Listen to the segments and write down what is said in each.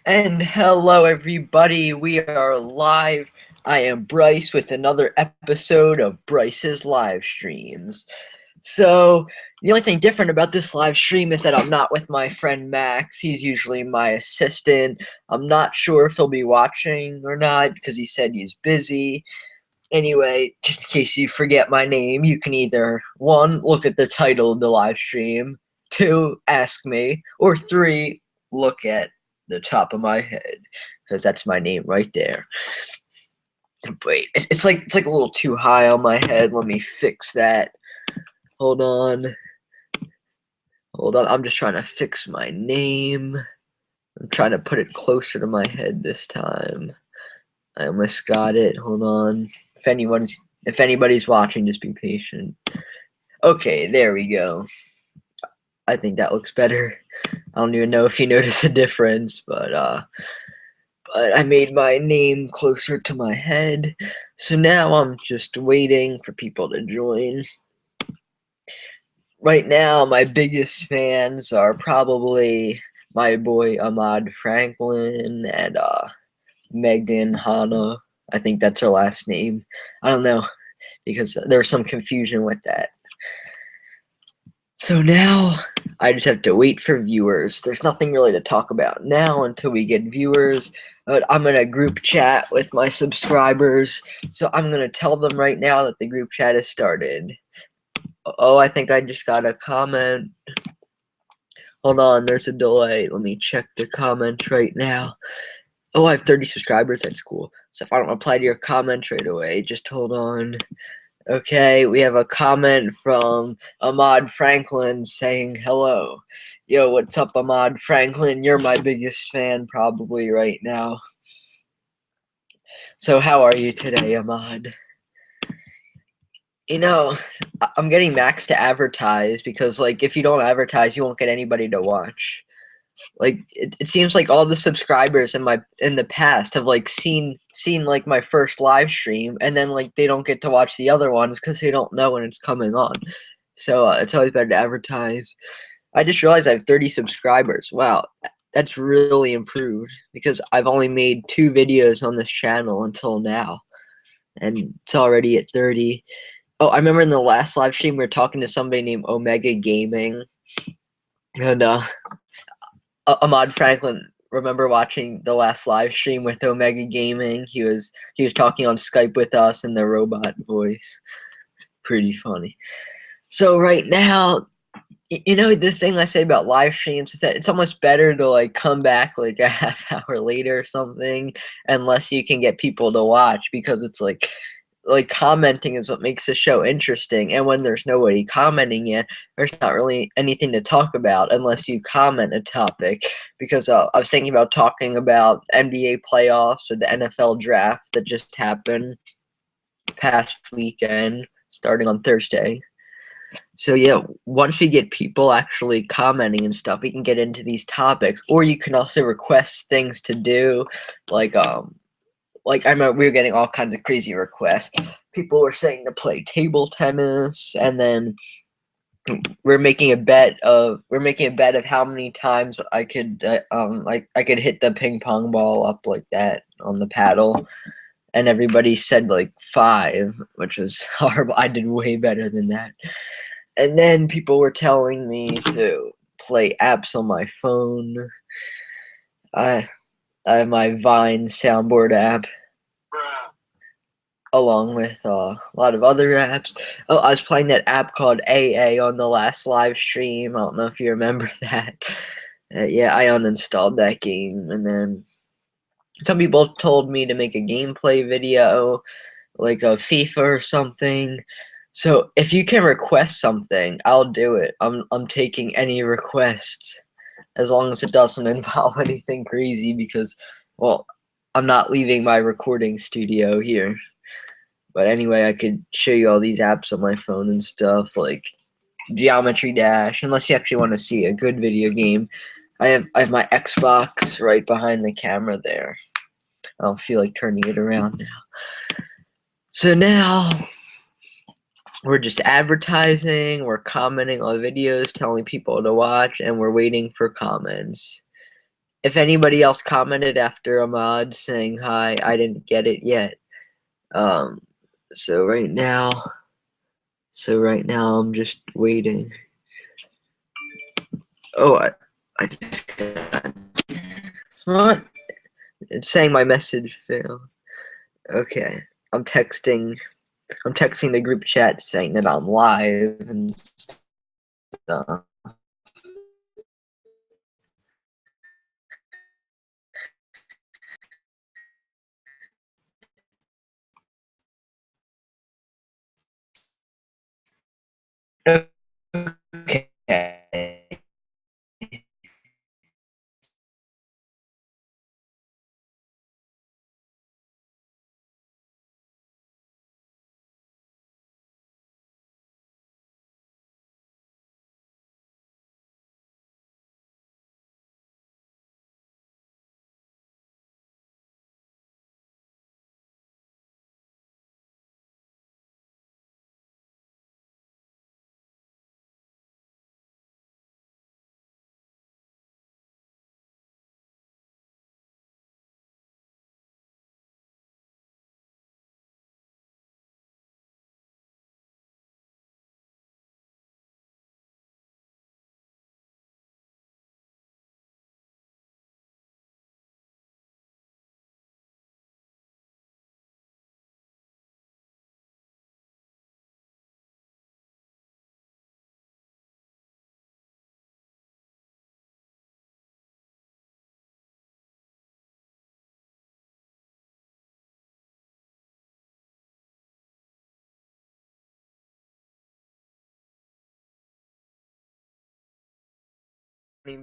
And hello, everybody. We are live. I am Bryce with another episode of Bryce's live streams. So, the only thing different about this live stream is that I'm not with my friend Max. He's usually my assistant. I'm not sure if he'll be watching or not because he said he's busy. Anyway, just in case you forget my name, you can either 1, look at the title of the live stream, 2, ask me, or 3, look at the top of my head, because that's my name right there. Wait, it's like a little too high on my head. Let me fix that. Hold on. Hold on. I'm just trying to fix my name. I'm trying to put it closer to my head this time. I almost got it. Hold on. If anybody's watching, just be patient. Okay, there we go. I think that looks better. I don't even know if you notice a difference, but I made my name closer to my head. So now I'm just waiting for people to join. Right now, my biggest fans are probably my boy Ahmad Franklin and Megan Hanna. I think that's her last name. I don't know, because there was some confusion with that. So now I just have to wait for viewers. There's nothing really to talk about now until we get viewers. But I'm in a group chat with my subscribers, so I'm going to tell them right now that the group chat has started. Oh, I think I just got a comment. Hold on, there's a delay. Let me check the comments right now. Oh, I have 30 subscribers. That's cool. So if I don't reply to your comment right away, just hold on. Okay, we have a comment from Ahmad Franklin saying hello. Yo, what's up, Ahmad Franklin? You're my biggest fan probably right now. So how are you today, Ahmad? You know, I'm getting Max to advertise because, like, if you don't advertise, you won't get anybody to watch. Like, it seems like all the subscribers in the past have like seen like my first live stream, and then like they don't get to watch the other ones because they don't know when it's coming on. So it's always better to advertise. I just realized I have 30 subscribers. Wow, that's really improved because I've only made 2 videos on this channel until now, and it's already at 30. Oh, I remember in the last live stream we were talking to somebody named Omega Gaming, and Ahmad Franklin. Remember watching the last live stream with Omega Gaming? He was talking on Skype with us in the robot voice. Pretty funny. So right now, you know, the thing I say about live streams is that it's almost better to like come back like a half hour later or something, unless you can get people to watch, because it's like commenting is what makes the show interesting, and when there's nobody commenting yet, there's not really anything to talk about unless you comment a topic. Because I was thinking about talking about NBA playoffs or the NFL draft that just happened past weekend, starting on Thursday. So yeah, once we get people actually commenting and stuff, we can get into these topics. Or you can also request things to do, like I remember we were getting all kinds of crazy requests. People were saying to play table tennis, and then we're making a bet of how many times I could I could hit the ping pong ball up like that on the paddle, and everybody said like 5, which was horrible. I did way better than that. And then people were telling me to play apps on my phone. I have my Vine soundboard app, along with a lot of other apps. Oh, I was playing that app called AA on the last live stream. I don't know if you remember that. Yeah, I uninstalled that game, and then some people told me to make a gameplay video, like a FIFA or something. So if you can request something, I'll do it. I'm taking any requests, as long as it doesn't involve anything crazy, because, well, I'm not leaving my recording studio here. But anyway, I could show you all these apps on my phone and stuff, like Geometry Dash, unless you actually want to see a good video game. I have my Xbox right behind the camera there. I don't feel like turning it around now. So now we're just advertising, we're commenting on videos, telling people to watch, and we're waiting for comments. if anybody else commented after Ahmad saying hi, I didn't get it yet. So right now I'm just waiting. Oh, I just got what? It's saying my message failed. Okay, I'm texting the group chat saying that I'm live and stuff. Okay.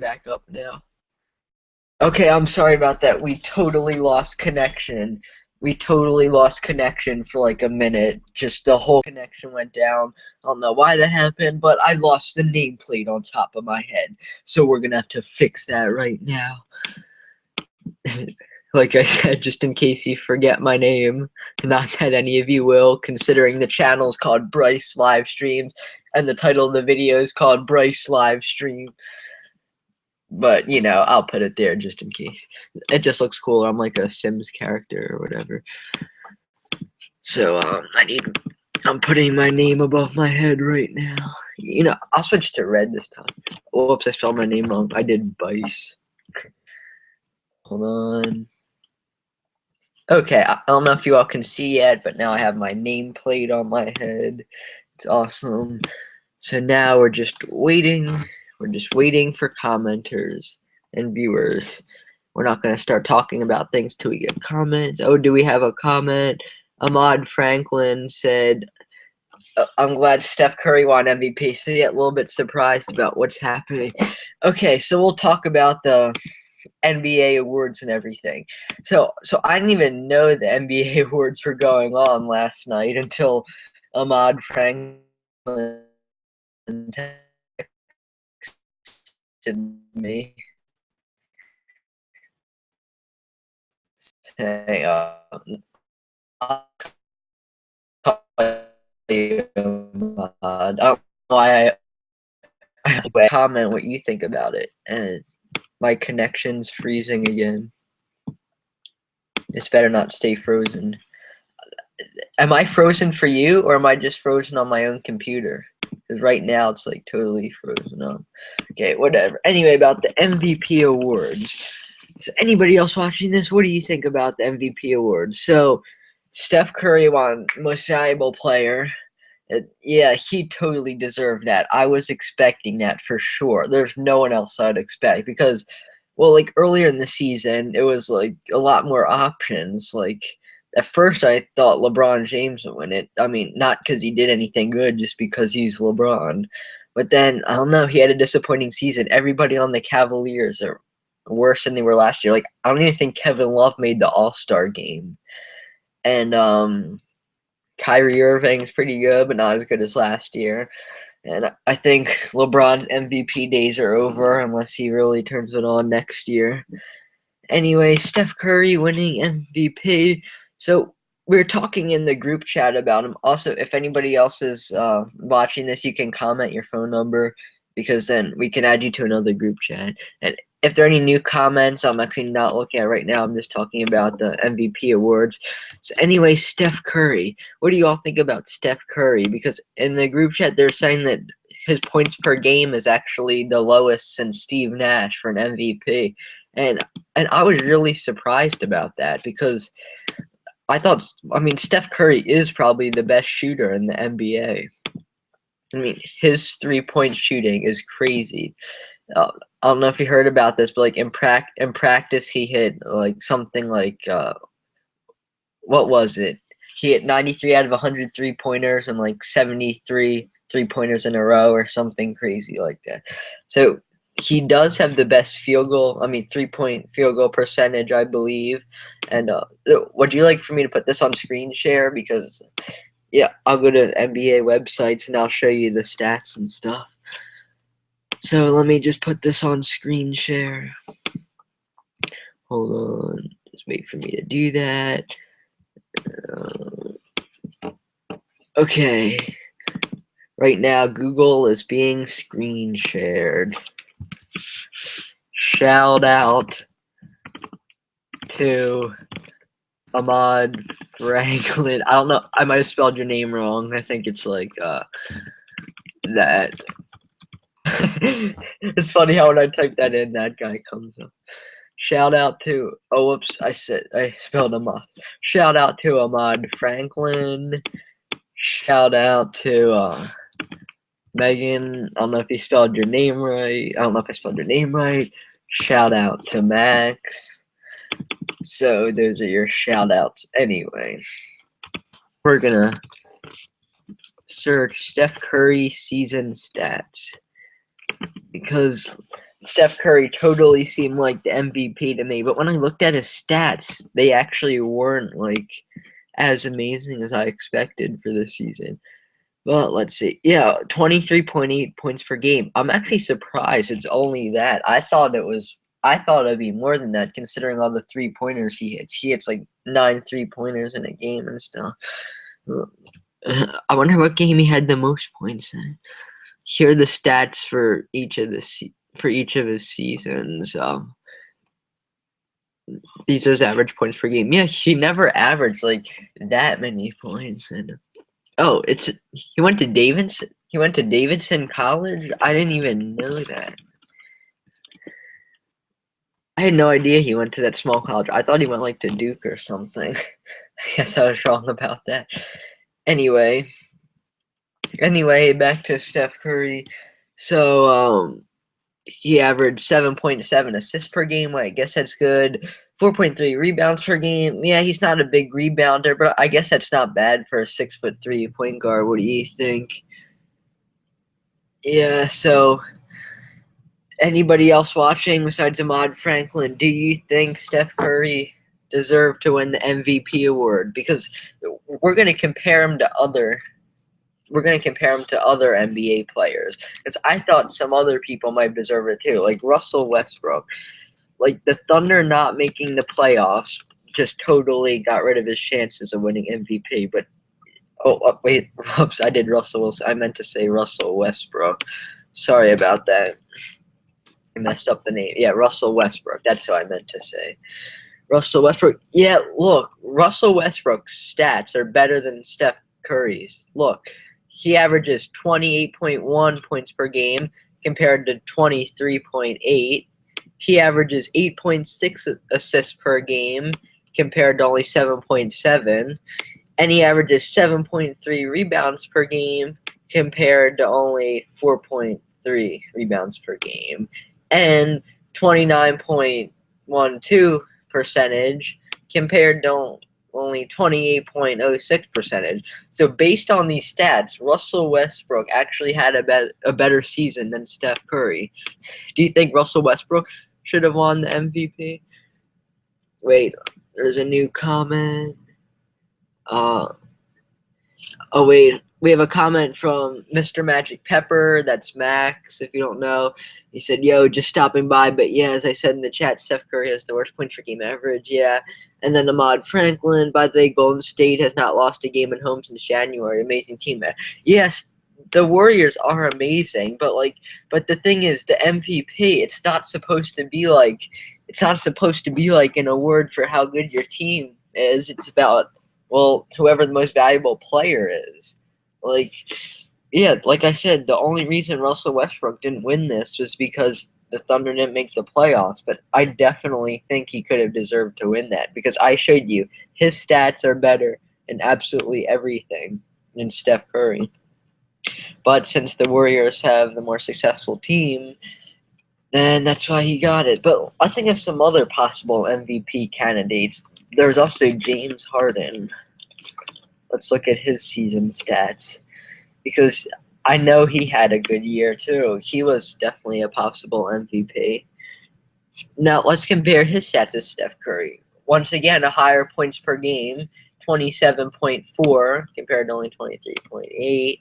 Back up now. Okay, I'm sorry about that. We totally lost connection. We totally lost connection for like a minute. Just the whole connection went down. I don't know why that happened, but I lost the nameplate on top of my head. So we're gonna have to fix that right now. Like I said, just in case you forget my name, not that any of you will, considering the channel's called Bryce Live Streams, and the title of the video is called Bryce Live Stream. But, you know, I'll put it there just in case. It just looks cooler. I'm like a Sims character or whatever. So, I'm putting my name above my head right now. You know, I'll switch to red this time. Whoops, I spelled my name wrong. I did Bryce. Hold on. Okay, I don't know if you all can see yet, but now I have my nameplate on my head. It's awesome. So now we're just waiting. We're just waiting for commenters and viewers. We're not going to start talking about things till we get comments. Oh, do we have a comment? Ahmad Franklin said, I'm glad Steph Curry won MVP. So yeah, a little bit surprised about what's happening. Okay, so we'll talk about the NBA awards and everything. So I didn't even know the NBA awards were going on last night until Ahmad Franklin texted me saying, I'll call you, Ahmad. I don't know why I have to comment what you think about it. And my connection's freezing again. This better not stay frozen. Am I frozen for you, or am I just frozen on my own computer? Because right now it's like totally frozen on. Okay, whatever. Anyway, about the MVP awards. So anybody else watching this, what do you think about the MVP awards? So Steph Curry won Most Valuable Player. Yeah, he totally deserved that. I was expecting that for sure. There's no one else I'd expect because, well, like earlier in the season, it was like a lot more options. Like at first, I thought LeBron James would win it. I mean, not because he did anything good, just because he's LeBron. But then I don't know. He had a disappointing season. Everybody on the Cavaliers are worse than they were last year. Like I don't even think Kevin Love made the All-Star game, and Kyrie Irving's pretty good, but not as good as last year. And I think LeBron's MVP days are over unless he really turns it on next year. Anyway, Steph Curry winning MVP. So we're talking in the group chat about him. Also, if anybody else is watching this, you can comment your phone number because then we can add you to another group chat. And if there are any new comments, I'm actually not looking at right now. I'm just talking about the MVP awards. So anyway, Steph Curry. What do you all think about Steph Curry? Because in the group chat, they're saying that his points per game is actually the lowest since Steve Nash for an MVP. And I was really surprised about that because I mean, Steph Curry is probably the best shooter in the NBA. I mean, his three-point shooting is crazy. I don't know if you heard about this, but like in practice, he hit like something like what was it? He hit 93 out of 100 three-pointers and like 73 three-pointers in a row or something crazy like that. So he does have the best three-point field goal percentage, I believe. And would you like for me to put this on screen share? Because yeah, I'll go to NBA websites and I'll show you the stats and stuff. So let me just put this on screen share. Hold on. Just wait for me to do that. Okay. Right now, Google is being screen shared. Shout out to Ahmad Franklin. I don't know. I might have spelled your name wrong. I think it's like that. It's funny how when I type that in, that guy comes up. Shout out to whoops, I spelled him off. Shout out to Ahmad Franklin. Shout out to Megan. I don't know if you spelled your name right. I don't know if I spelled your name right. Shout out to Max. So those are your shout outs anyway. We're gonna search Steph Curry season stats because Steph Curry totally seemed like the MVP to me, but when I looked at his stats, they actually weren't like as amazing as I expected for this season. Well, let's see. Yeah, 23.8 points per game. I'm actually surprised it's only that. I thought it'd be more than that considering all the three-pointers he hits. He hits like 9 three-pointers in a game and stuff. I wonder what game he had the most points in. Here are the stats for each of his seasons. These are his average points per game. Yeah, he never averaged like that many points. And oh, he went to Davidson. He went to Davidson College. I didn't even know that. I had no idea he went to that small college. I thought he went like to Duke or something. I guess I was wrong about that. Anyway, back to Steph Curry. So he averaged 7.7 assists per game. Well, I guess that's good. 4.3 rebounds per game. Yeah, he's not a big rebounder, but I guess that's not bad for a 6'3" point guard. What do you think? Yeah, so anybody else watching besides Ahmad Franklin, do you think Steph Curry deserved to win the MVP award? Because we're going to compare him to other NBA players. Because I thought some other people might deserve it too, like Russell Westbrook. Like the Thunder not making the playoffs just totally got rid of his chances of winning MVP. But wait, whoops, I did Russell Wilson. I meant to say Russell Westbrook. Sorry about that. I messed up the name. Yeah, Russell Westbrook. That's what I meant to say. Russell Westbrook. Yeah, look, Russell Westbrook's stats are better than Steph Curry's. Look, he averages 28.1 points per game compared to 23.8. He averages 8.6 assists per game compared to only 7.7. And he averages 7.3 rebounds per game compared to only 4.3 rebounds per game. And 29.12 percentage compared to only 28.06 percentage. So based on these stats, Russell Westbrook actually had a better season than Steph Curry. Do you think Russell Westbrook should have won the MVP? Wait, there's a new comment. Oh wait, we have a comment from Mr. Magic Pepper. That's Max, if you don't know. He said, yo, just stopping by. But yeah, as I said in the chat, Steph Curry has the worst points per game average. Yeah. And then Ahmad Franklin, by the way, Golden State has not lost a game at home since January. Amazing team. Yes, the Warriors are amazing, but the thing is, the MVP, it's not supposed to be like an award for how good your team is. It's about, well, whoever the most valuable player is. Like, yeah, like I said, the only reason Russell Westbrook didn't win this was because the Thunder didn't make the playoffs. But I definitely think he could have deserved to win that because I showed you his stats are better in absolutely everything than Steph Curry. But since the Warriors have the more successful team, then that's why he got it. But I think of some other possible MVP candidates. There's also James Harden. Let's look at his season stats. Because I know he had a good year too. He was definitely a possible MVP. Now let's compare his stats to Steph Curry. Once again, a higher points per game, 27.4 compared to only 23.8.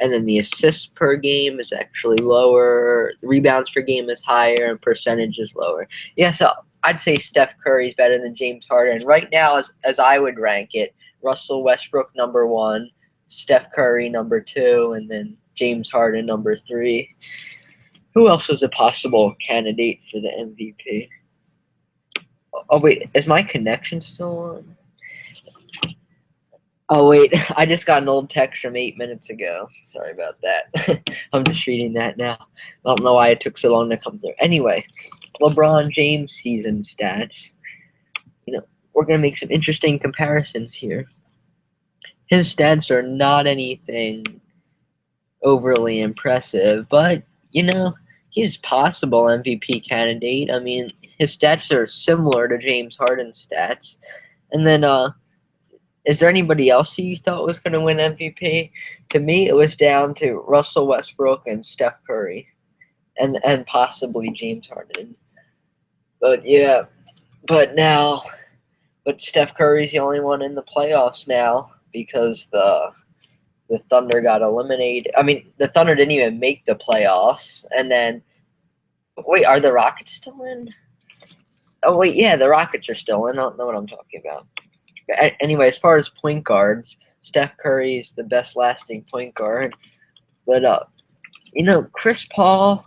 And then the assists per game is actually lower. Rebounds per game is higher, and percentage is lower. Yeah, so I'd say Steph Curry's better than James Harden. Right now, as I would rank it, Russell Westbrook number 1, Steph Curry number 2, and then James Harden number 3. Who else was a possible candidate for the MVP? Oh, wait, is my connection still on? Oh, wait, I just got an old text from 8 minutes ago. Sorry about that. I'm just reading that now. I don't know why it took so long to come through. Anyway, LeBron James season stats. We're going to make some interesting comparisons here. His stats are not anything overly impressive, but, he's possible MVP candidate. I mean, his stats are similar to James Harden's stats. And then, is there anybody else who you thought was going to win MVP? To me, it was down to Russell Westbrook and Steph Curry, and possibly James Harden. But yeah, but Steph Curry's the only one in the playoffs now because the Thunder got eliminated. I mean, the Thunder didn't even make the playoffs, and then wait, are the Rockets still in? Oh wait, yeah, the Rockets are still in. I don't know what I'm talking about. Anyway, as far as point guards, Steph Curry is the best lasting point guard. But, Chris Paul,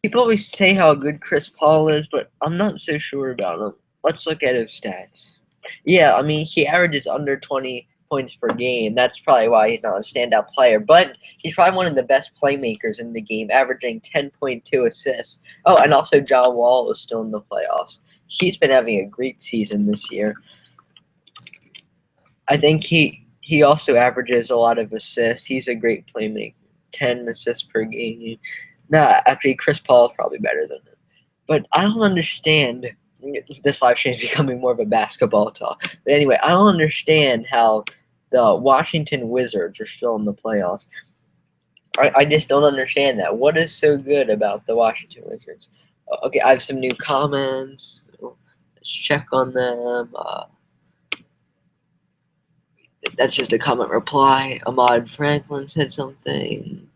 people always say how good Chris Paul is, but I'm not so sure about him. Let's look at his stats. Yeah, I mean, he averages under 20 points per game. That's probably why he's not a standout player. But he's probably one of the best playmakers in the game, averaging 10.2 assists. Oh, and also John Wall is still in the playoffs. He's been having a great season this year. I think he also averages a lot of assists. He's a great playmaker. 10 assists per game. Nah, actually, Chris Paul is probably better than him. But I don't understand. This live stream is becoming more of a basketball talk. But anyway, I don't understand how the Washington Wizards are still in the playoffs. I just don't understand that. What is so good about the Washington Wizards? Okay, I have some new comments. Let's check on them. That's just a comment reply. Ahmad Franklin said something.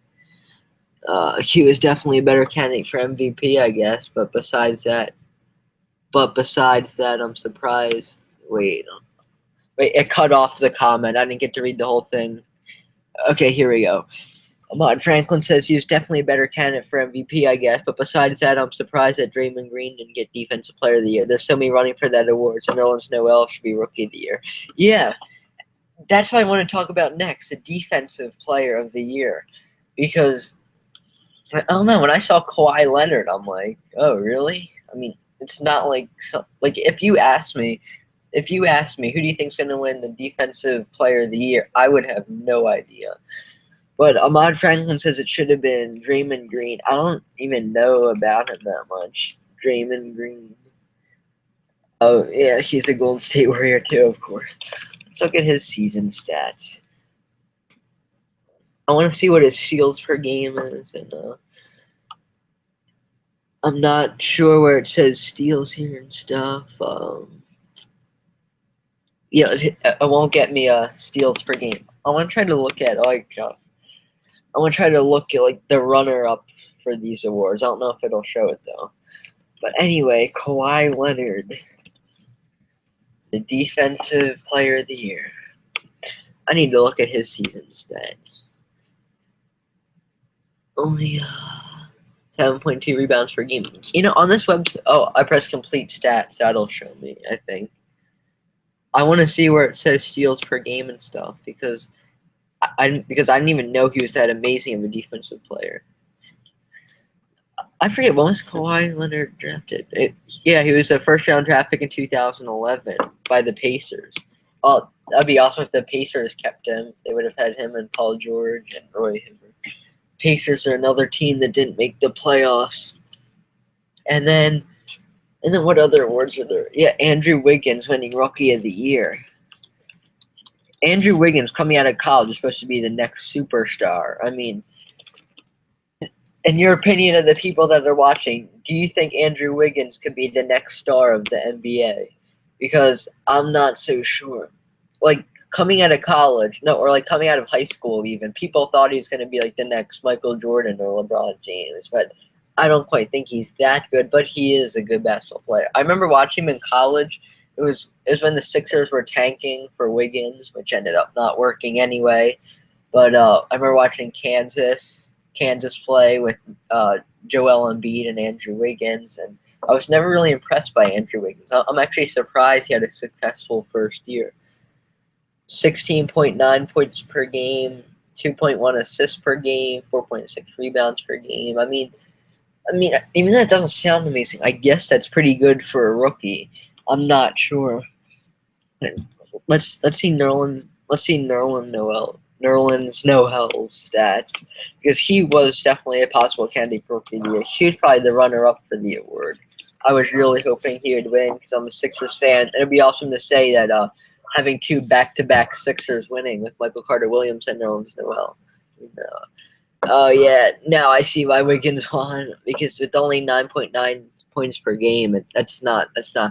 He was definitely a better candidate for MVP, I guess. But besides that, I'm surprised. Wait, it cut off the comment. I didn't get to read the whole thing. Okay, here we go. Ahmad Franklin says he was definitely a better candidate for MVP, I guess. But besides that, I'm surprised that Draymond Green didn't get Defensive Player of the Year. There's so many running for that award, so Nerlens Noel should be Rookie of the Year. Yeah. That's what I want to talk about next, the Defensive Player of the Year. Because, I don't know, when I saw Kawhi Leonard, I'm like, oh, really? I mean, it's not like if you ask me, who do you think's going to win the Defensive Player of the Year, I would have no idea. But Ahmad Franklin says it should have been Draymond Green. I don't even know about him that much. Draymond Green. Oh, yeah, he's a Golden State Warrior too, of course. Let's look at his season stats. I want to see what his steals per game is, and I'm not sure where it says steals here and stuff. Yeah, it won't get me steals per game. I want to try to look at the runner-up for these awards. I don't know if it'll show it though. But anyway, Kawhi Leonard, the Defensive Player of the Year. I need to look at his season stats. only 7.2 rebounds per game. On this website, I press complete stats. That'll show me, I think. I want to see where it says steals per game and stuff because I didn't even know he was that amazing of a defensive player. I forget, when was Kawhi Leonard drafted? He was a first-round draft pick in 2011 by the Pacers. Oh, that'd be awesome if the Pacers kept him. They would have had him and Paul George and Roy Hibbert. Pacers are another team that didn't make the playoffs. And then what other awards are there? Yeah, Andrew Wiggins winning Rookie of the Year. Andrew Wiggins coming out of college is supposed to be the next superstar. I mean, in your opinion of the people that are watching, do you think Andrew Wiggins could be the next star of the NBA? Because I'm not so sure. Like, coming out of college, coming out of high school even, people thought he was going to be like the next Michael Jordan or LeBron James, but I don't quite think he's that good, but he is a good basketball player. I remember watching him in college. It was when the Sixers were tanking for Wiggins, which ended up not working anyway. But I remember watching Kansas play with Joel Embiid and Andrew Wiggins, and I was never really impressed by Andrew Wiggins. I'm actually surprised he had a successful first year. 16.9 points per game, 2.1 assists per game, 4.6 rebounds per game. I mean, even that doesn't sound amazing. I guess that's pretty good for a rookie. I'm not sure. Let's see Nerlens Noel's stats, because he was definitely a possible candidate for Rookie of the Year. He was probably the runner-up for the award. I was really hoping he would win because I'm a Sixers fan. And it'd be awesome to say that having two back-to-back Sixers winning with Michael Carter-Williams and Nerlens Noel. Oh yeah, now I see why Wiggins won, because with only 9.9 points per game, that's not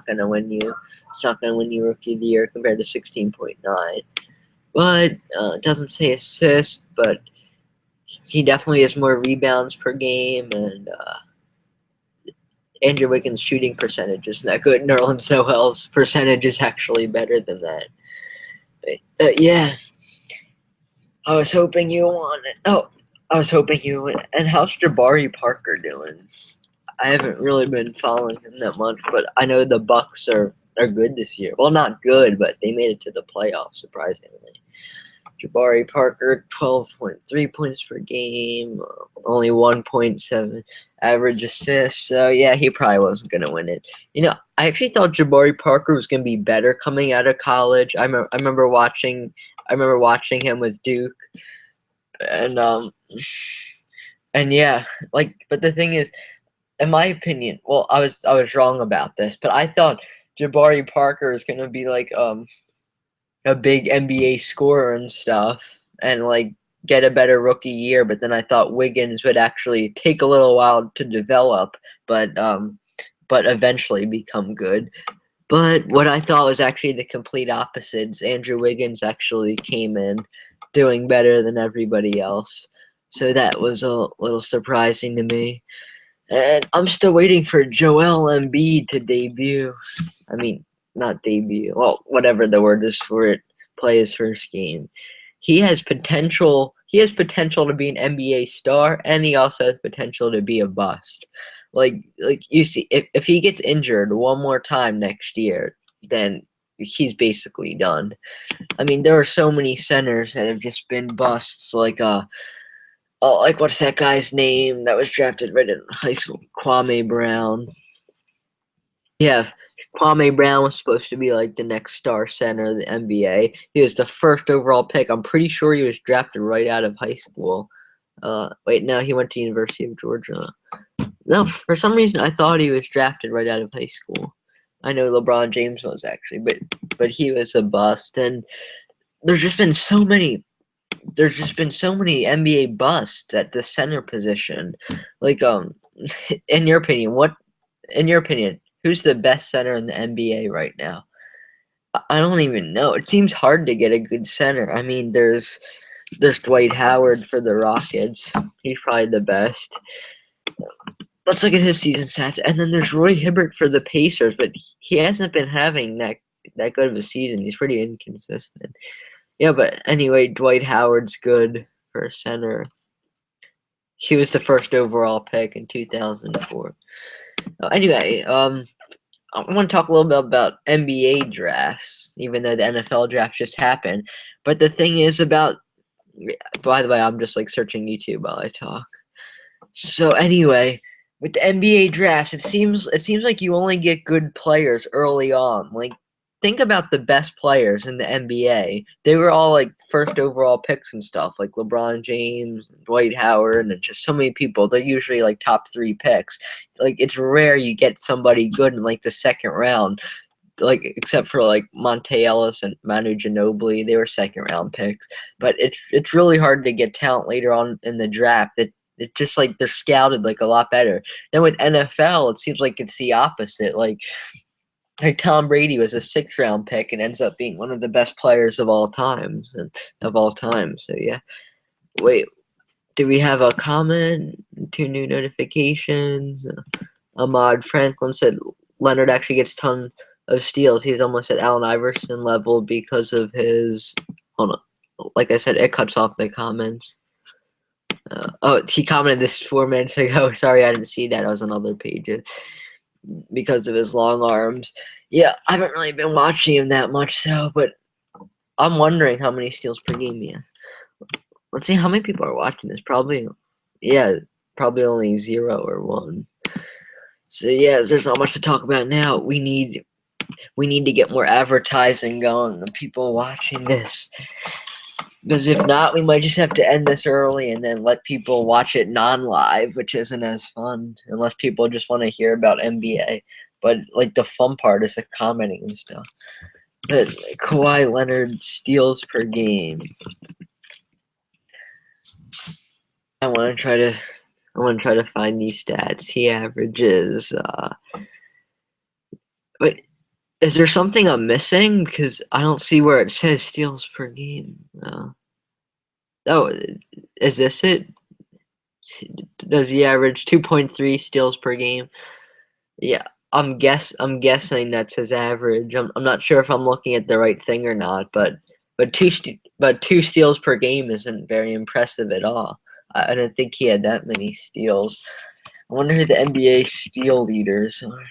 gonna win you. It's not gonna win you Rookie of the Year compared to 16.9. But it doesn't say assist, but he definitely has more rebounds per game, and Andrew Wiggins' shooting percentage isn't that good. Nerlens Noel's percentage is actually better than that. But yeah, I was hoping you won it. I was hoping you would. And how's Jabari Parker doing? I haven't really been following him that much, but I know the Bucks are good this year. Well, not good, but they made it to the playoffs, surprisingly. Jabari Parker, 12.3 points per game, only 1.7 average assists. So, yeah, he probably wasn't going to win it. I actually thought Jabari Parker was going to be better coming out of college. I remember watching him with Duke. And yeah, but the thing is, in my opinion, well, I was wrong about this, but I thought Jabari Parker is gonna be like a big NBA scorer and stuff, and get a better rookie year. But then I thought Wiggins would actually take a little while to develop, but eventually become good. But what I thought was actually the complete opposites. Andrew Wiggins actually came in doing better than everybody else. So that was a little surprising to me. And I'm still waiting for Joel Embiid to debut. I mean, not debut. Well, whatever the word is for it. Play his first game. He has potential. He has potential to be an NBA star, and he also has potential to be a bust. You see, if he gets injured one more time next year, then he's basically done. I mean, there are so many centers that have just been busts, what's that guy's name that was drafted right in high school? Kwame Brown. Yeah, Kwame Brown was supposed to be the next star center of the NBA. He was the first overall pick. I'm pretty sure he was drafted right out of high school. Wait, no, he went to University of Georgia. No, for some reason I thought he was drafted right out of high school. I know LeBron James was actually, but he was a bust. And there's just been so many NBA busts at the center position. In your opinion, who's the best center in the NBA right now? I don't even know. It seems hard to get a good center. I mean, there's Dwight Howard for the Rockets. He's probably the best. Let's look at his season stats. And then there's Roy Hibbert for the Pacers, but he hasn't been having that good of a season. He's pretty inconsistent. Yeah, but anyway, Dwight Howard's good for a center. He was the first overall pick in 2004. Anyway, I want to talk a little bit about NBA drafts, even though the NFL draft just happened. But the thing is about, by the way, I'm just like searching YouTube while I talk. So anyway, with the NBA drafts, it seems like you only get good players early on. Like, think about the best players in the NBA. They were all like first overall picks and stuff, like LeBron James, Dwight Howard, and just so many people. They're usually like top 3 picks. Like, it's rare you get somebody good in like the second round. Like, except for like Monte Ellis and Manu Ginobili, they were second round picks. But it's really hard to get talent later on in the draft. It's just like they're scouted like a lot better. Then with NFL, it seems like it's the opposite. Like Tom Brady was a 6th round pick and ends up being one of the best players of all times and of all time. So yeah. Wait, do we have a comment? 2 new notifications. Ahmad Franklin said Leonard actually gets tons of steals. He's almost at Allen Iverson level because of his. Hold on. Like I said, it cuts off the comments. Oh, he commented this 4 minutes ago. Sorry, I didn't see that. I was on other pages because of his long arms. Yeah, I haven't really been watching him that much, but I'm wondering how many steals per game he has. Let's see how many people are watching this. Probably only 0 or 1. So yeah, there's not much to talk about now. We need to get more advertising going and people watching this. Because if not, we might just have to end this early and then let people watch it non-live, which isn't as fun, unless people just want to hear about NBA. But like the fun part is the commenting and stuff. But Kawhi Leonard steals per game. I want to try to find these stats. He averages. But is there something I'm missing? Because I don't see where it says steals per game. Oh, is this it? Does he average 2.3 steals per game? Yeah, I'm guessing that's his average. I'm not sure if I'm looking at the right thing or not, but two steals per game isn't very impressive at all. I don't think he had that many steals. I wonder who the NBA steal leaders are.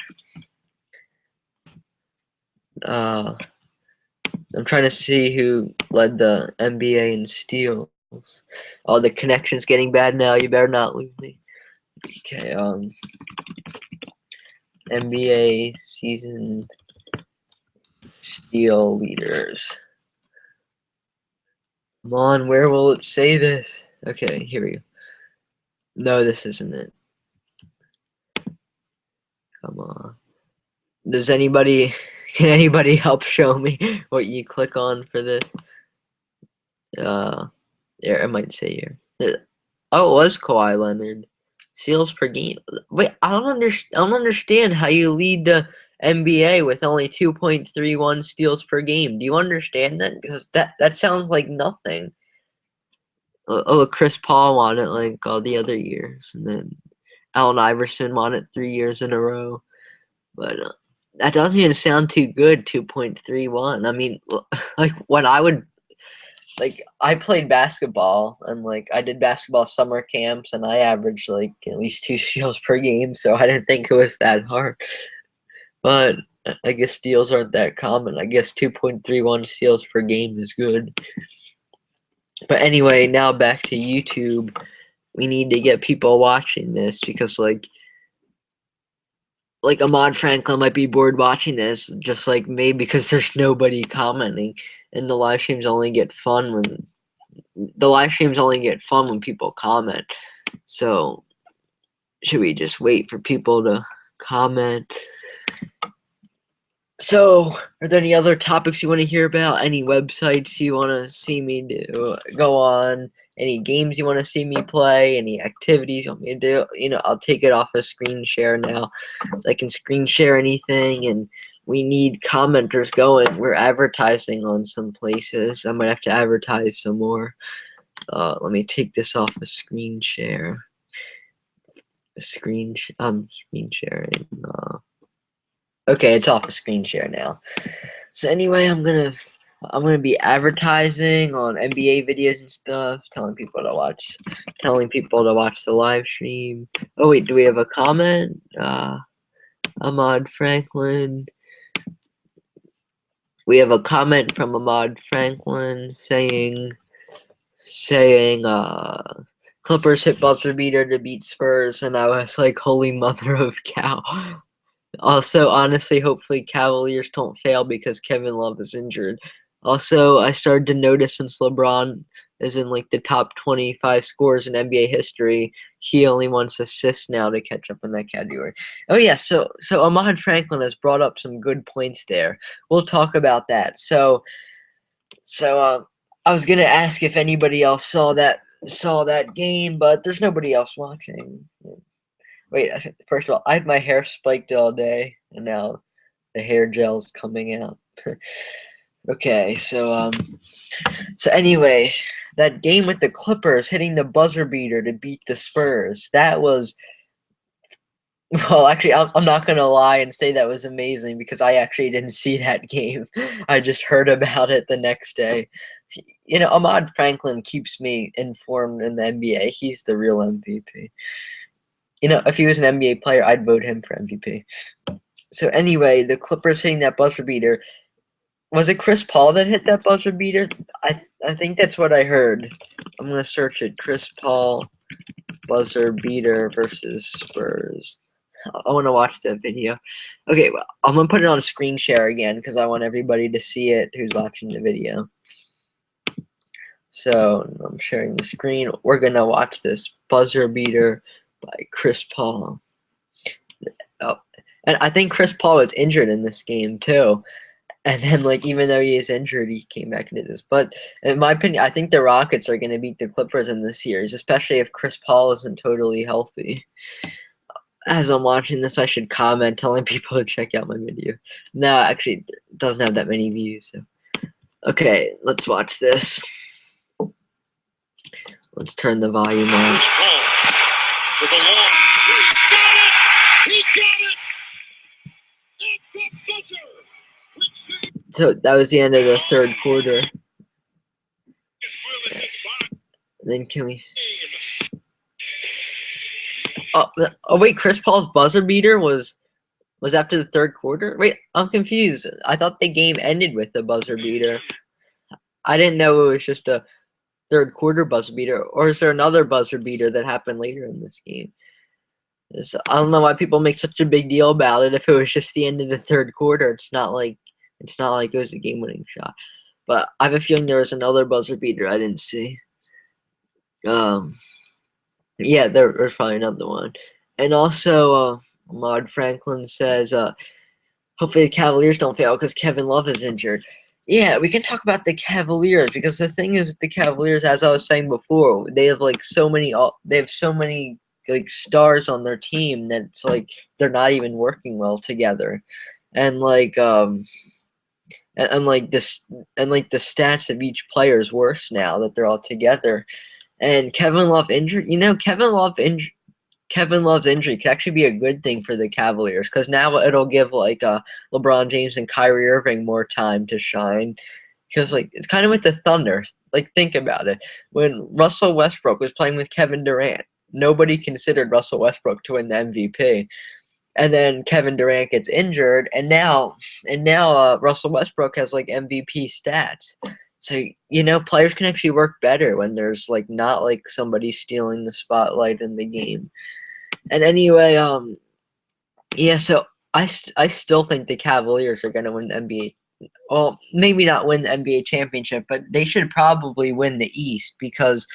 I'm trying to see who led the NBA in steals. Oh, the connection's getting bad now. You better not lose me. Okay, NBA season steal leaders. Come on, where will it say this? Okay, here we go. No, this isn't it. Come on. Can anybody help show me what you click on for this? There, it might say here. Oh, it was Kawhi Leonard. Steals per game. Wait, I don't understand how you lead the NBA with only 2.31 steals per game. Do you understand that? Because that sounds like nothing. Oh, Chris Paul won it like all the other years, and then Allen Iverson won it 3 years in a row. But that doesn't even sound too good. 2.31. I mean, like when I played basketball and like I did basketball summer camps and I averaged like at least 2 steals per game, so I didn't think it was that hard. But I guess steals aren't that common. I guess 2.31 steals per game is good. But anyway, now back to YouTube. We need to get people watching this because like Ahmad Franklin might be bored watching this, just like me, because there's nobody commenting, and the live streams only get fun when people comment. So should we just wait for people to comment? So, are there any other topics you want to hear about? Any websites you want to see me go on? Any games you want to see me play? Any activities you want me to do? I'll take it off of screen share now, so I can screen share anything. And we need commenters going. We're advertising on some places. I might have to advertise some more. Let me take this off of screen share. Screen sharing. Okay, it's off of screen share now. So anyway, I'm gonna I'm gonna be advertising on NBA videos and stuff, telling people to watch the live stream. Oh wait, do we have a comment? Ahmad Franklin. We have a comment from Ahmad Franklin saying Clippers hit buzzer beater to beat Spurs, and I was like, holy mother of cow. Also, honestly, hopefully Cavaliers don't fail because Kevin Love is injured. Also, I started to notice since LeBron is in like the top 25 scorers in NBA history, he only wants assists now to catch up in that category. Oh yeah, so Ahmad Franklin has brought up some good points there. We'll talk about that. So I was gonna ask if anybody else saw that game, but there's nobody else watching. Wait, first of all, I had my hair spiked all day, and now the hair gel's coming out. Okay, so anyway, that game with the Clippers hitting the buzzer beater to beat the Spurs, that was, well, actually, I'm not gonna lie and say that was amazing because I actually didn't see that game. I just heard about it the next day. You know, Ahmad Franklin keeps me informed in the NBA. He's the real MVP. You know, if he was an NBA player, I'd vote him for MVP. So anyway, the Clippers hitting that buzzer beater. Was it Chris Paul that hit that buzzer beater? I think that's what I heard. I'm gonna search it. Chris Paul buzzer beater versus Spurs. I want to watch that video. Okay, well, I'm gonna put it on screen share again because I want everybody to see it who's watching the video. So I'm sharing the screen. We're gonna watch this buzzer beater by Chris Paul. Oh, and I think Chris Paul was injured in this game too. And then, like, even though he is injured, he came back and did this. But in my opinion, I think the Rockets are going to beat the Clippers in this series, especially if Chris Paul isn't totally healthy. As I'm watching this, I should comment telling people to check out my video. No, actually, it doesn't have that many views. So. Okay, let's watch this. Let's turn the volume on. Chris Paul with a long three. Got it! He got it! At the buzzer! So that was the end of the third quarter. And then can we? Oh wait, Chris Paul's buzzer beater was after the third quarter? Wait, I'm confused. I thought the game ended with the buzzer beater. I didn't know it was just a third quarter buzzer beater, or is there another buzzer beater that happened later in this game? I don't know why people make such a big deal about it. If it was just the end of the third quarter, it's not like it was a game-winning shot. But I have a feeling there was another buzzer beater I didn't see. Yeah, there's probably another one. And also, Ahmad Franklin says, hopefully the Cavaliers don't fail because Kevin Love is injured. Yeah, we can talk about the Cavaliers because the thing is with the Cavaliers, as I was saying before, they have like so many like stars on their team that it's like they're not even working well together. And like and like the stats of each player is worse now that they're all together. And Kevin Love injured. You know, Kevin Love's injury could actually be a good thing for the Cavaliers because now it'll give like LeBron James and Kyrie Irving more time to shine. Because like it's kind of with the Thunder. Like think about it. When Russell Westbrook was playing with Kevin Durant, nobody considered Russell Westbrook to win the MVP. And then Kevin Durant gets injured, and now Russell Westbrook has like MVP stats. So you know, players can actually work better when there's like not like somebody stealing the spotlight in the game. And anyway, yeah. So I still think the Cavaliers are gonna win the NBA. Well, maybe not win the NBA championship, but they should probably win the East because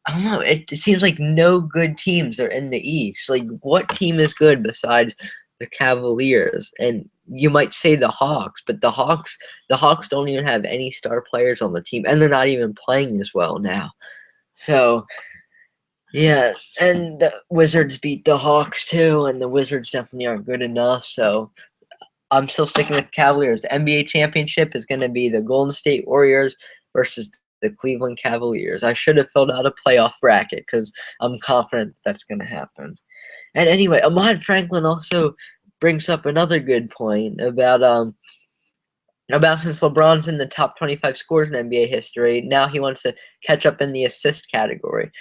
I don't know. It seems like no good teams are in the East. Like, what team is good besides the Cavaliers? And you might say the Hawks, but the Hawks don't even have any star players on the team, and they're not even playing as well now. So, yeah, and the Wizards beat the Hawks too, and the Wizards definitely aren't good enough. So, I'm still sticking with Cavaliers. The NBA championship is going to be the Golden State Warriors versus the Cleveland Cavaliers. I should have filled out a playoff bracket because I'm confident that's going to happen. And anyway, Ahmad Franklin also brings up another good point about about since LeBron's in the top 25 scorers in NBA history, now he wants to catch up in the assist category.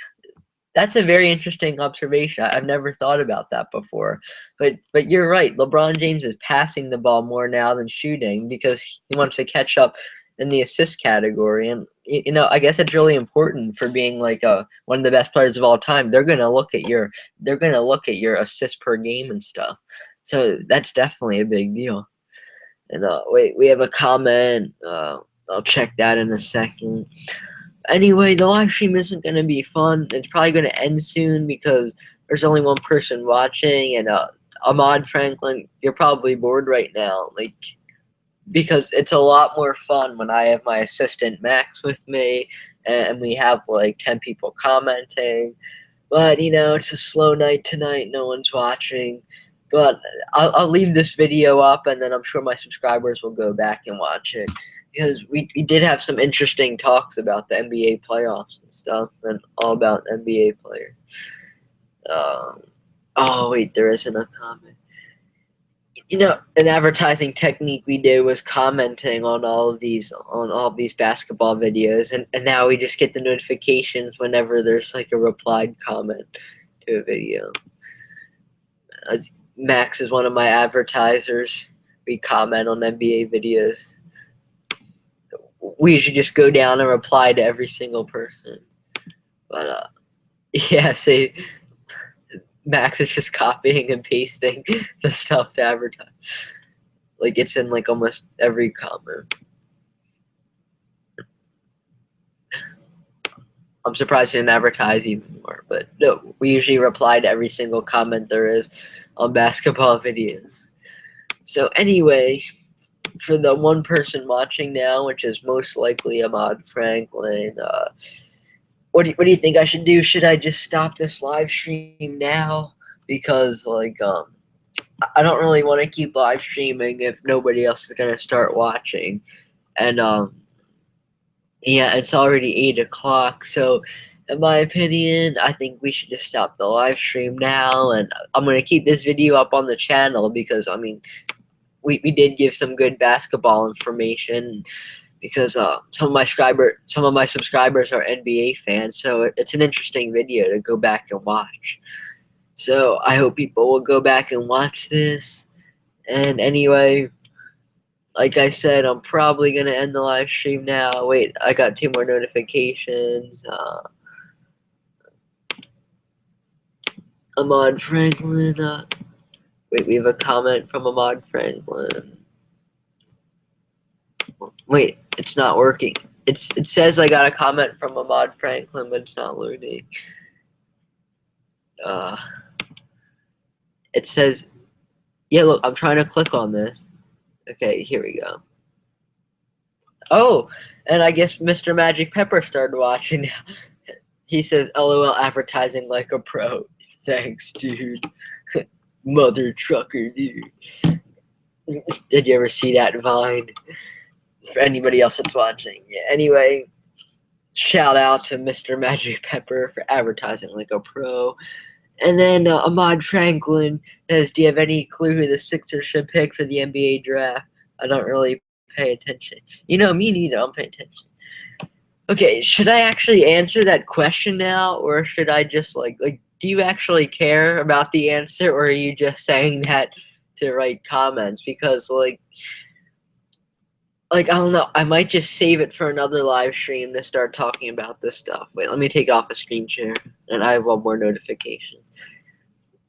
That's a very interesting observation. I've never thought about that before. But you're right. LeBron James is passing the ball more now than shooting because he wants to catch up in the assist category. And I guess it's really important for being like one of the best players of all time. They're gonna look at your assists per game and stuff. So that's definitely a big deal. And wait, we have a comment. I'll check that in a second. Anyway, the live stream isn't going to be fun. It's probably going to end soon because there's only one person watching. And Ahmad Franklin, you're probably bored right now. Like, because it's a lot more fun when I have my assistant Max with me and we have like 10 people commenting. But, it's a slow night tonight. No one's watching. But I'll leave this video up, and then I'm sure my subscribers will go back and watch it. Because we did have some interesting talks about the NBA playoffs and stuff, and all about NBA players. Oh, wait, there isn't a comment. An advertising technique we did was commenting on all of these basketball videos, and now we just get the notifications whenever there's like a replied comment to a video. Max is one of my advertisers. We comment on NBA videos. We usually just go down and reply to every single person. But yeah, see, Max is just copying and pasting the stuff to advertise. Like it's in like almost every comment. I'm surprised he didn't advertise even more, but no, we usually reply to every single comment there is on basketball videos. So anyway, for the one person watching now, which is most likely Ahmad Franklin, what do you think I should do? Should I just stop this live stream now? Because like I don't really want to keep live streaming if nobody else is gonna start watching, and yeah, it's already 8 o'clock. So in my opinion, I think we should just stop the live stream now, and I'm gonna keep this video up on the channel because I mean, we did give some good basketball information because some of my subscribers are NBA fans, so it's an interesting video to go back and watch. So I hope people will go back and watch this. And anyway, like I said, I'm probably gonna end the live stream now. Wait, I got 2 more notifications. Ahmad Franklin. Wait, we have a comment from Ahmad Franklin. Wait, it's not working. It says I got a comment from Ahmad Franklin, but it's not loading. It says, yeah, look, I'm trying to click on this. Okay, here we go. Oh, and I guess Mr. Magic Pepper started watching now. He says, LOL, advertising like a pro. Thanks, dude. Mother trucker, dude. Did you ever see that Vine? For anybody else that's watching. Yeah, anyway, shout out to Mr. Magic Pepper for advertising like a pro. And then Ahmad Franklin says, do you have any clue who the Sixers should pick for the NBA draft? I don't really pay attention. Me neither. I'm paying attention. Okay, should I actually answer that question now, or should I just like do you actually care about the answer, or are you just saying that to write comments? Because like I don't know, I might just save it for another live stream to start talking about this stuff. Wait, let me take it off a screen share, and I have 1 more notification.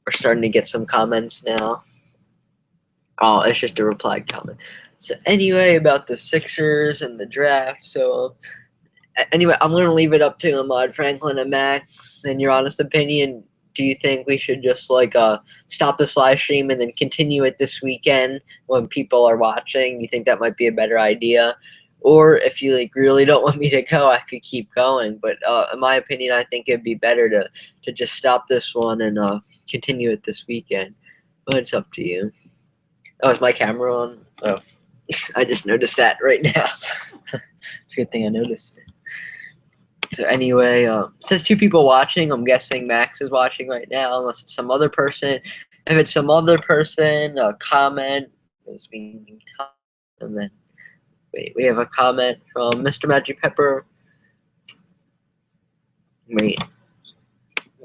We're starting to get some comments now. Oh, it's just a replied comment. So anyway, about the Sixers and the draft. So anyway, I'm going to leave it up to Ahmad Franklin and Max. In your honest opinion, do you think we should just stop this live stream and then continue it this weekend when people are watching? Do you think that might be a better idea? Or if you really don't want me to go, I could keep going. But in my opinion, I think it'd be better to just stop this one and continue it this weekend. But it's up to you. Oh, is my camera on? Oh, I just noticed that right now. It's a good thing I noticed it. So anyway, it says 2 people watching. I'm guessing Max is watching right now, unless it's some other person. If it's some other person, comment. And then Wait, we have a comment from Mr. Magic Pepper. Wait.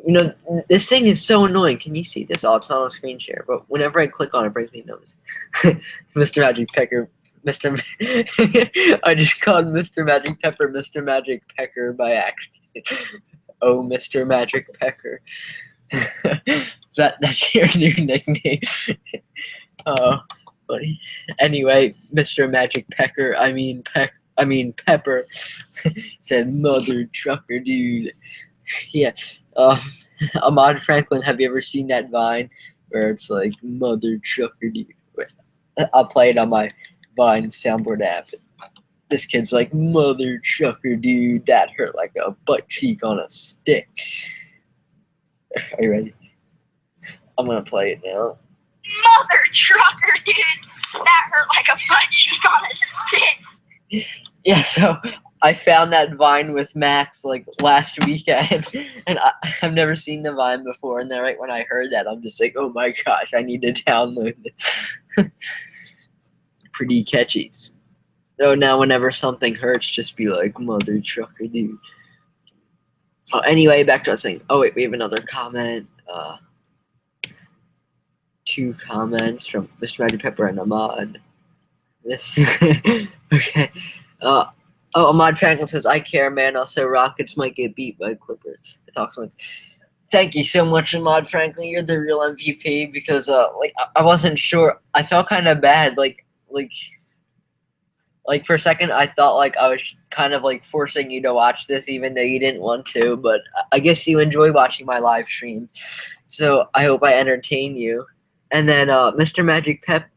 You know, this thing is so annoying. Can you see this? Oh, it's not on screen share, but whenever I click on it, it brings me notice. Mr. Magic Pecker. I just called Mr. Magic Pepper Mr. Magic Pecker by accident. Oh, Mr. Magic Pecker. That's your new nickname. Oh, buddy. Anyway, Mr. Magic Pecker, I mean Pepper, said, "Mother trucker, dude." Yeah. Ahmad Franklin, have you ever seen that Vine where it's like, "Mother trucker, dude"? Wait, I'll play it on my Vine soundboard app. This kid's like, "Mother trucker, dude, that hurt like a butt cheek on a stick." Are you ready? I'm gonna play it now. "Mother trucker, dude, that hurt like a butt cheek on a stick." Yeah, so I found that Vine with Max like last weekend, and I've never seen the Vine before. And then right when I heard that, I'm just like, "Oh my gosh, I need to download it." Pretty catchy. So now whenever something hurts, just be like, "Mother trucker, dude." Oh, anyway, back to us saying. Oh wait, we have another comment. 2 comments from Mr. Magic Pepper and Ahmad. This okay. Oh, Ahmad Franklin says, "I care, man. Also, Rockets might get beat by Clippers." Thank you so much, Ahmad Franklin. You're the real MVP because like I wasn't sure. I felt kind of bad. Like for a second, I thought like I was kind of like forcing you to watch this, even though you didn't want to. But I guess you enjoy watching my live stream, so I hope I entertain you. And then Mr. Magic Pepper,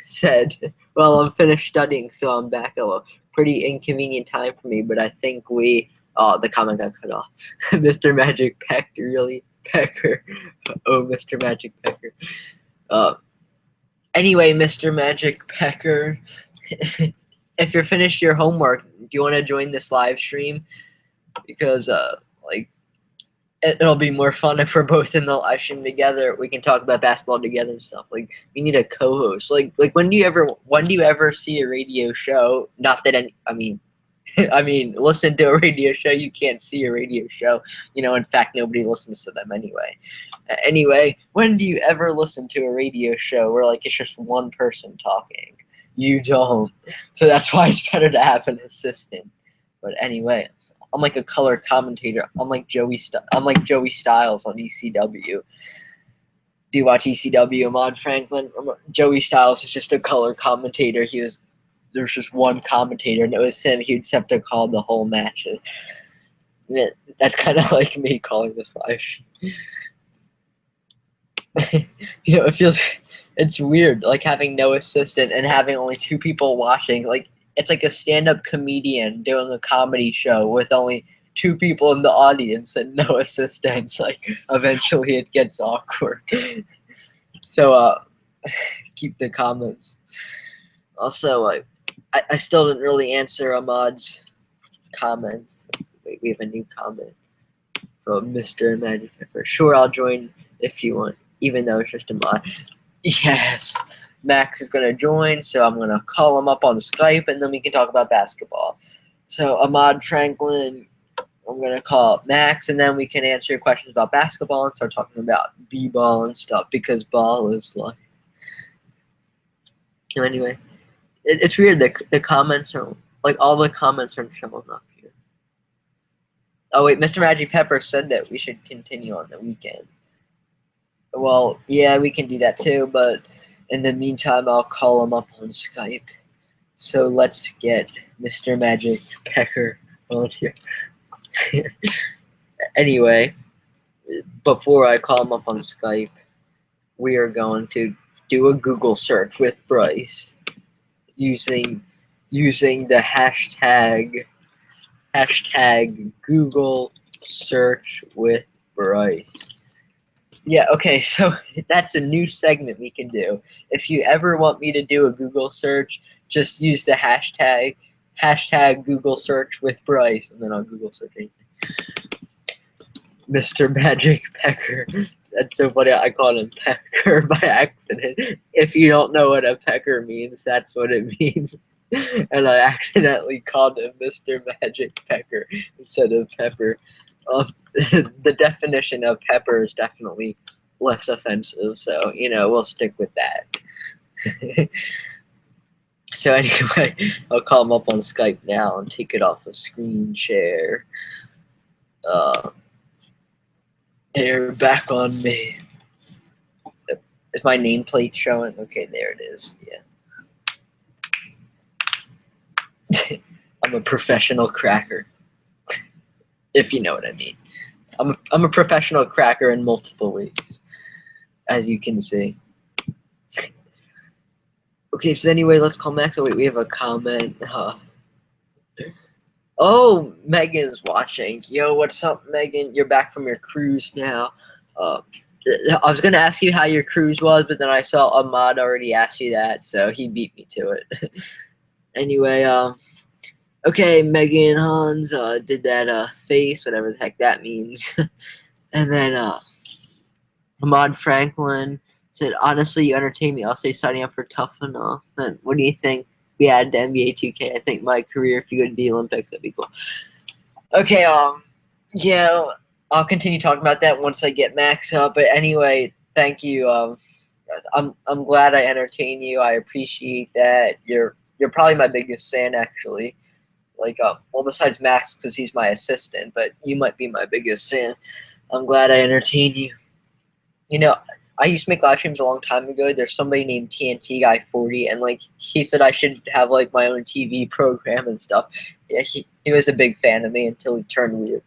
said, "Well, I'm finished studying, so I'm back at a pretty inconvenient time for me, but I think we..." Oh, the comment got cut off. Mr. Magic Pecker, really? Pecker. Oh, Mr. Magic Pecker. Anyway, Mr. Magic Pecker, if you're finished your homework, do you want to join this live stream? Because, like, it'll be more fun if we're both in the live stream together. We can talk about basketball together and stuff. Like, we need a co-host. Like when do you ever see a radio show? Not that listen to a radio show. You can't see a radio show. You know, in fact, nobody listens to them anyway. Anyway, when do you ever listen to a radio show where like it's just one person talking? You don't. So that's why it's better to have an assistant. But anyway, I'm like a color commentator. I'm like Joey Styles on ECW. Do you watch ECW, Ahmad Franklin? Joey Styles is just a color commentator. There's just one commentator, and it was him. He'd just have to call the whole matches. Yeah, that's kind of like me calling this live. You know, it's weird, like having no assistant and having only 2 people watching. Like, it's like a stand-up comedian doing a comedy show with only 2 people in the audience and no assistants. Like, eventually it gets awkward. So, keep the comments. Also, I still didn't really answer Ahmad's comments. Wait, we have a new comment from Mr. Magic Pepper. "Sure, I'll join if you want, even though it's just Ahmad." Yes. Max is going to join, so I'm going to call him up on Skype, and then we can talk about basketball. So, Ahmad Franklin, I'm going to call Max, and then we can answer your questions about basketball and start talking about b-ball and stuff, because ball is life. Anyway, it's weird. The comments are, like, all the comments are showing up here. Oh, wait, Mr. Magic Pepper said that we should continue on the weekend. Well, yeah, we can do that too, but in the meantime, I'll call him up on Skype. So let's get Mr. Magic Pecker on here. Anyway, before I call him up on Skype, we are going to do a Google search with Bryce using the hashtag Google search with Bryce. Yeah, okay, so that's a new segment we can do. If you ever want me to do a Google search, just use the hashtag Google search with Bryce, and then I'll Google search anything. Mr. Magic Pecker. That's so funny. I called him Pecker by accident. If you don't know what a pecker means, that's what it means. And I accidentally called him Mr. Magic Pecker instead of Pepper. The definition of pepper is definitely less offensive, so we'll stick with that. So anyway, I'll call him up on Skype now and take it off a screen share. They're back on me. Is my nameplate showing? Okay, there it is. Yeah. I'm a professional cracker. If you know what I mean. I'm a professional cracker in multiple ways, as you can see. Okay, so anyway, let's call Max. Oh wait, we have a comment. Oh, Megan's watching. Yo, what's up, Megan? You're back from your cruise now. I was gonna ask you how your cruise was, but then I saw Ahmad already asked you that, so he beat me to it. Anyway, okay, Megan Hans did that face, whatever the heck that means. And then Ahmad Franklin said, honestly, you entertain me. I'll say signing up for Tough Enough. And what do you think? We add to NBA 2K. I think my career, if you go to the Olympics, that'd be cool. Okay, yeah, I'll continue talking about that once I get Max up. But anyway, thank you. I'm glad I entertain you. I appreciate that. You're probably my biggest fan, actually. Like, well, besides Max, because he's my assistant, but you might be my biggest fan. I'm glad I entertain you. I used to make live streams a long time ago. There's somebody named TNT Guy 40, and like he said I should have like my own TV program and stuff. Yeah, he was a big fan of me until he turned weird.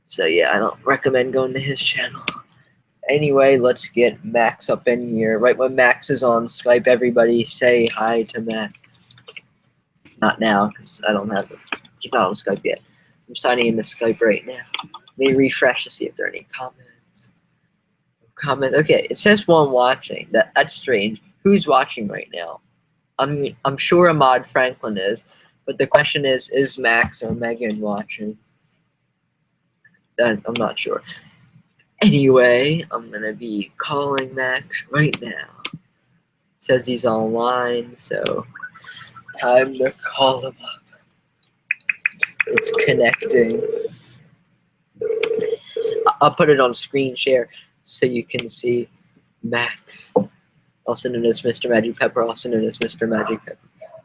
So yeah, I don't recommend going to his channel. Anyway, let's get Max up in here. Right when Max is on Skype, everybody say hi to Max. Not now, because I don't have it. He's not on Skype yet. I'm signing into Skype right now. Let me refresh to see if there are any comments. Okay, it says one watching. That's strange. Who's watching right now? I'm sure Ahmad Franklin is, but the question is Max or Megan watching? I'm not sure. Anyway, I'm gonna be calling Max right now. It says he's online, so time to call him up. It's connecting. I'll put it on screen share so you can see Max, also known as Mr. Magic Pepper, also known as Mr. Magic Pepper.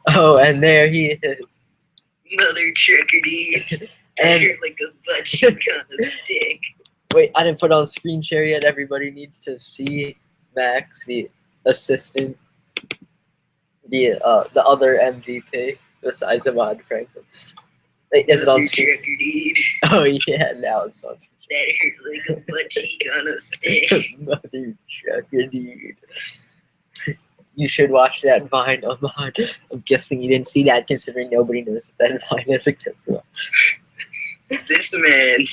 Oh, and there he is. Mother trucker, And you're like a butt cheek on a stick. wait, I didn't put on screen share yet. Everybody needs to see Max, the assistant, the other MVP besides Ahmad Franklin. Wait, is it on Mother screen? trucker, dude. Oh yeah, now it's on screen. That hurt like a butt cheek on a stick. Mother trucker, dude. You should watch that Vine, Ahmad. I'm guessing you didn't see that, considering nobody knows what that Vine is except for us. This man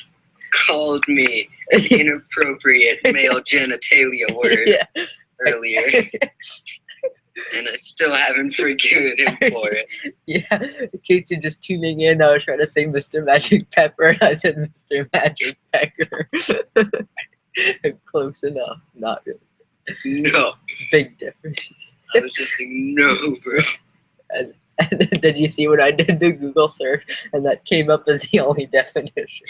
called me an inappropriate male genitalia word Yeah. earlier, and I still haven't forgiven him for it. Yeah, in case you're just tuning in, I was trying to say Mr. Magic Pepper, and I said Mr. Magic Pecker. Close enough. Not really. No, Big difference. I was just like, no, bro. And then did you see what I did the Google search, and that came up as the only definition?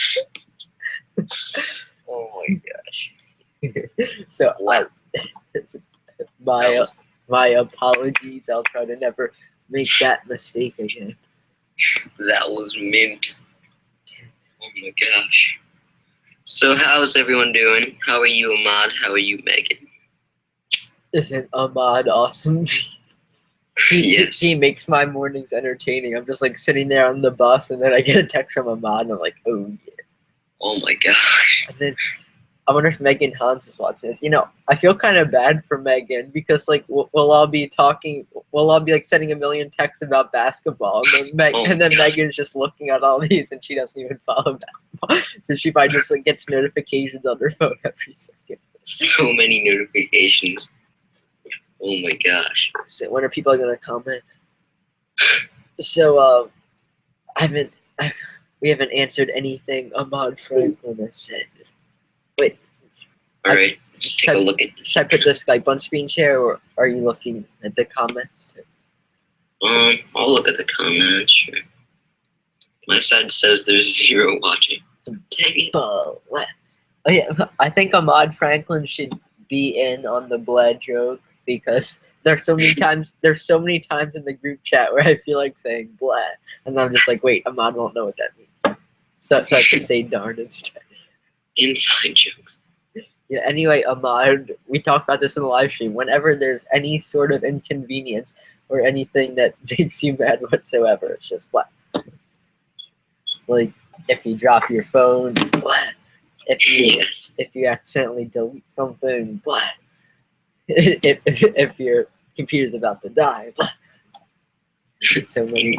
Oh my gosh. So Wow. my apologies. I'll try to never make that mistake again. That was mint. Oh my gosh. So how's everyone doing? How are you, Ahmad? How are you, Megan? Isn't Ahmad awesome? Yes. He makes my mornings entertaining. I'm just like sitting there on the bus, and then I get a text from Ahmad, and I'm like, oh yeah. Oh my gosh. And then I wonder if Megan Hans is watching this. I feel kind of bad for Megan because like we'll all be talking, we'll all be like sending a million texts about basketball, and then, Megan's just looking at all these, and she doesn't even follow basketball, so she probably just like gets notifications on her phone every second. So many notifications. Oh my gosh. So when are people gonna comment? So we haven't answered anything Ahmad Franklin has said. Wait, All right, let's take a look at. Should I put the Skype on screen share, or are you looking at the comments too? I'll look at the comments. Sure. My side says there's 0 watching. Dang it. What? Oh yeah, I think Ahmad Franklin should be in on the Bled joke because there's so many times in the group chat where I feel like saying Bled, and I'm just like, wait, Ahmad won't know what that means, so I have to say darn instead. Inside jokes. Yeah. Anyway, Ahmad, we talked about this in the live stream. Whenever there's any sort of inconvenience or anything that makes you mad whatsoever, it's just Bled. Like if you drop your phone, Bled. If you accidentally delete something, blah. If your computer's about to die, blah. So many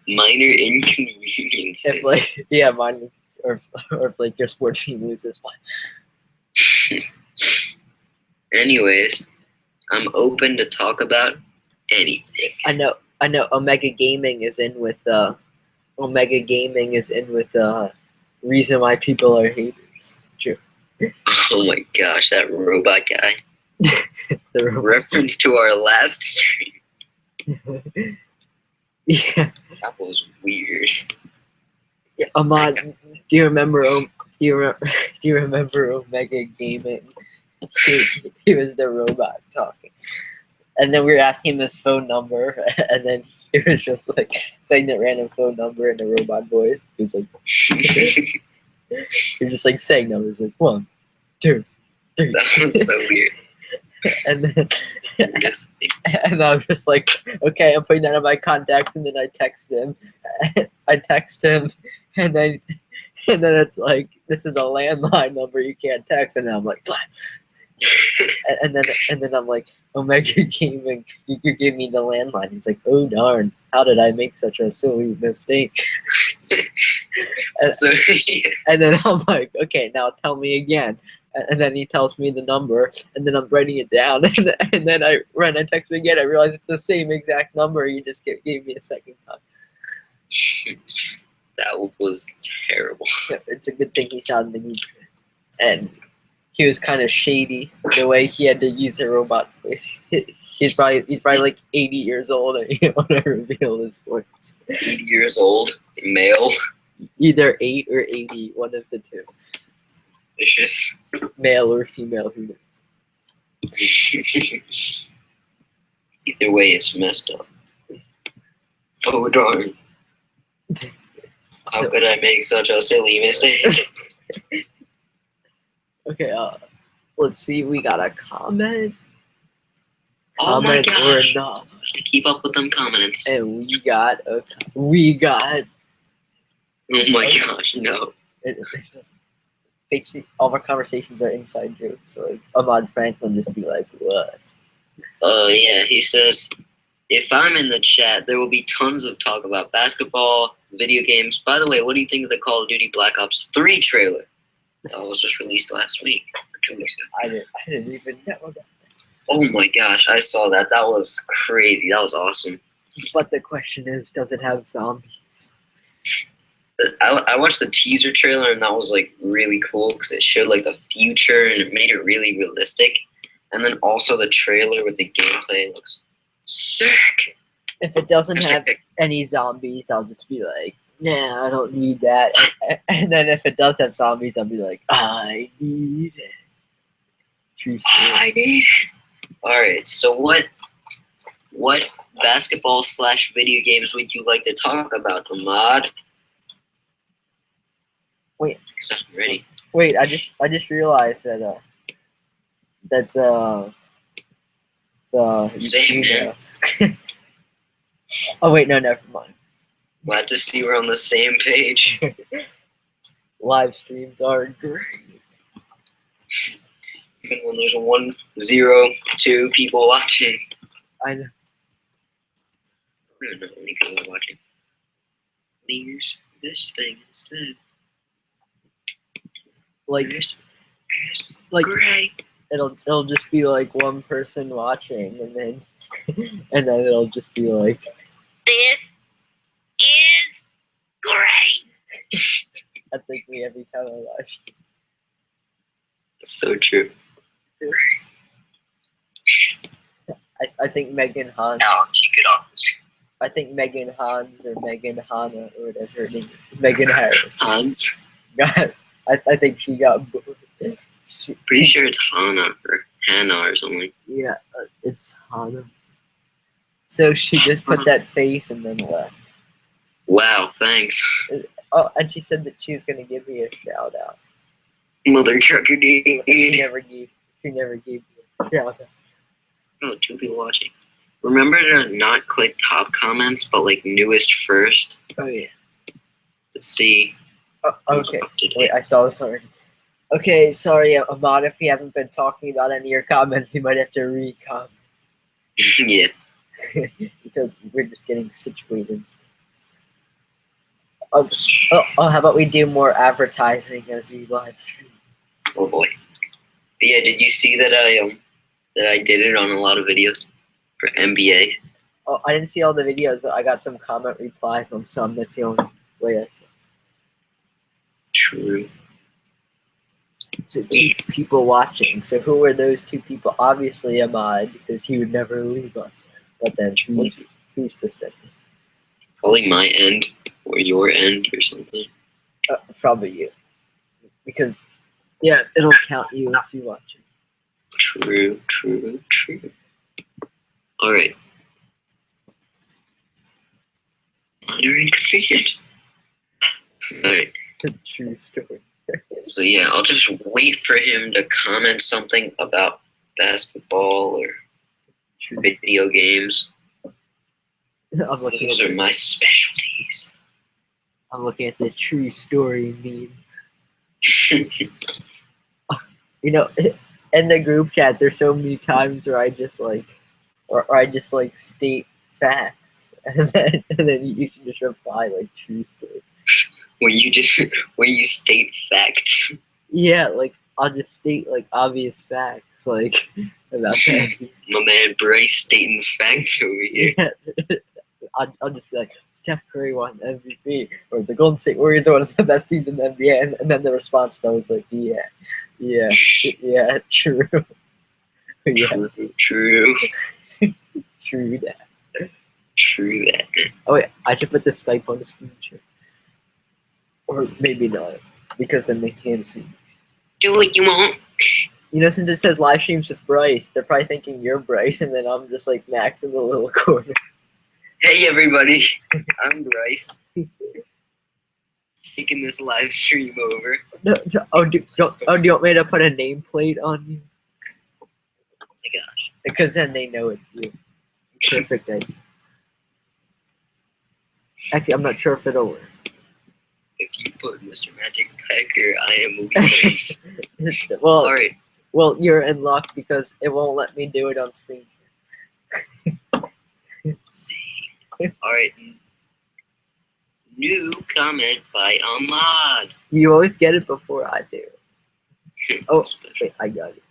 minor inconveniences. If minor, or if like your sports team loses, blah. Anyways, I'm open to talk about anything. I know. Omega Gaming is in with reason why people are haters. True. Oh my gosh, that robot guy. The robot. Reference to our last stream. Yeah. That was weird. Yeah, Ahmad, do you remember Omega Gaming? He was the robot talking. And then we were asking him his phone number, and then he was just like saying that random phone number in a robot voice. He was like, you're just like saying numbers like 1, 2, 3. That was so weird. And then, and I was just like, okay, I'm putting that in my contacts, and then I text him. And then it's like, this is a landline number, you can't text, and then I'm like, and then I'm like, Omega Gaming, you gave me the landline. He's like, oh darn, how did I make such a silly mistake? And then I'm like, okay, now tell me again. And then he tells me the number, and then I'm writing it down, and then when I text him again, I realize it's the same exact number. You just gave me a second time. That was terrible. So it's a good thing he's not in the group. And he was kind of shady the way he had to use a robot voice. He's probably like 80 years old, and he didn't want to reveal his voice. 80 years old, male. Either 8 or 80, one of the two. Vicious. Male or female, who knows? Either way, it's messed up. Oh darn. How could I make such a silly mistake? Okay, let's see. We got a comment. Oh my gosh. Or not. Keep up with them comments. And we got. Oh my gosh, no. Basically, all of our conversations are inside jokes. So like, Ahmad Franklin just be like, what? Oh yeah, he says, if I'm in the chat, there will be tons of talk about basketball, video games. By the way, what do you think of the Call of Duty Black Ops 3 trailer? That was just released last week. Or 2 weeks ago. I didn't even know that. Oh my gosh, I saw that. That was crazy. That was awesome. But the question is, does it have zombies? I watched the teaser trailer, and that was like really cool because it showed like the future and it made it really realistic. And then also the trailer with the gameplay looks sick. If it doesn't have any zombies, I'll just be like, nah, I don't need that. And then if it does have zombies, I'll be like, I need it. True story. I need it. Alright, so what basketball / video games would you like to talk about, Ahmad? Wait. I'm ready. Wait, I just realized that the Same, man. Oh wait, no, never mind. Glad to see we're on the same page. Live streams are great. Even when there's 1, 0, 2 people watching. I know. I don't know how many people are watching. Use this thing instead. Like great. It'll just be like one person watching, and then it'll just be like, This is great. that's like me every time I watch. So true. I think Megan Hans. Now, kick it off. I think Megan Hans or Megan Hanna or whatever her name is. Megan Harris. Hans? I think she got bored. Pretty sure it's Hannah or Hannah or something. Yeah, it's Hannah. So she just put that face and then left. Wow, thanks. Oh, and she said that she was gonna give me a shout out. Mother trucker She dude. never gave me a shout out. Oh, 2 people watching. Remember to not click top comments, but like newest first Oh yeah. to see. Oh, okay. Up to date. Wait, I saw this already. Okay, sorry, Ahmad, if you haven't been talking about any of your comments, you might have to re-comment Yeah. because we're just getting situated. Oh, how about we do more advertising as we live stream? Oh boy. But yeah, did you see that I did it on a lot of videos for NBA? Oh, I didn't see all the videos, but I got some comment replies on some. That's the only way I saw. True. So 2 people watching. So who are those 2 people? Obviously Ahmad, because he would never leave us. But then who's the second? Probably my end or your end or something. Probably you. Because, yeah, it'll count you if you watch it. True, true, true. Alright. Minor inconvenience. Alright. True story. So yeah, I'll just wait for him to comment something about basketball or True. video games. I'm looking Those at are my specialties. the true story meme. You know, in the group chat, there's so many times where I just like state facts, and then you should just reply like true story. Where you state facts. Yeah, like I'll just state like obvious facts, like about that. My man Bryce stating facts over here. Yeah. I'll just be like, Steph Curry won MVP, or the Golden State Warriors are one of the best teams in the NBA, and then the response to was like, yeah, true. Yeah, True. true that. True that. Oh yeah, I should put the Skype on the screen share. Or maybe not, because then they can't see. Do what you want. You know, since it says live streams with Bryce, they're probably thinking you're Bryce, and then I'm just like Max in the little corner. Hey everybody, I'm Bryce. Taking this live stream over. No, do you want me to put a nameplate on you? Oh my gosh. Because then they know it's you. Perfect idea. Actually, I'm not sure if it'll work. If you put Mr. Magic Pecker, I am leaving. Well, Alright. well, you're in luck because it won't let me do it on screen. See. Alright. New comment by Ahmad. You always get it before I do. Oh, Special. wait, I got it.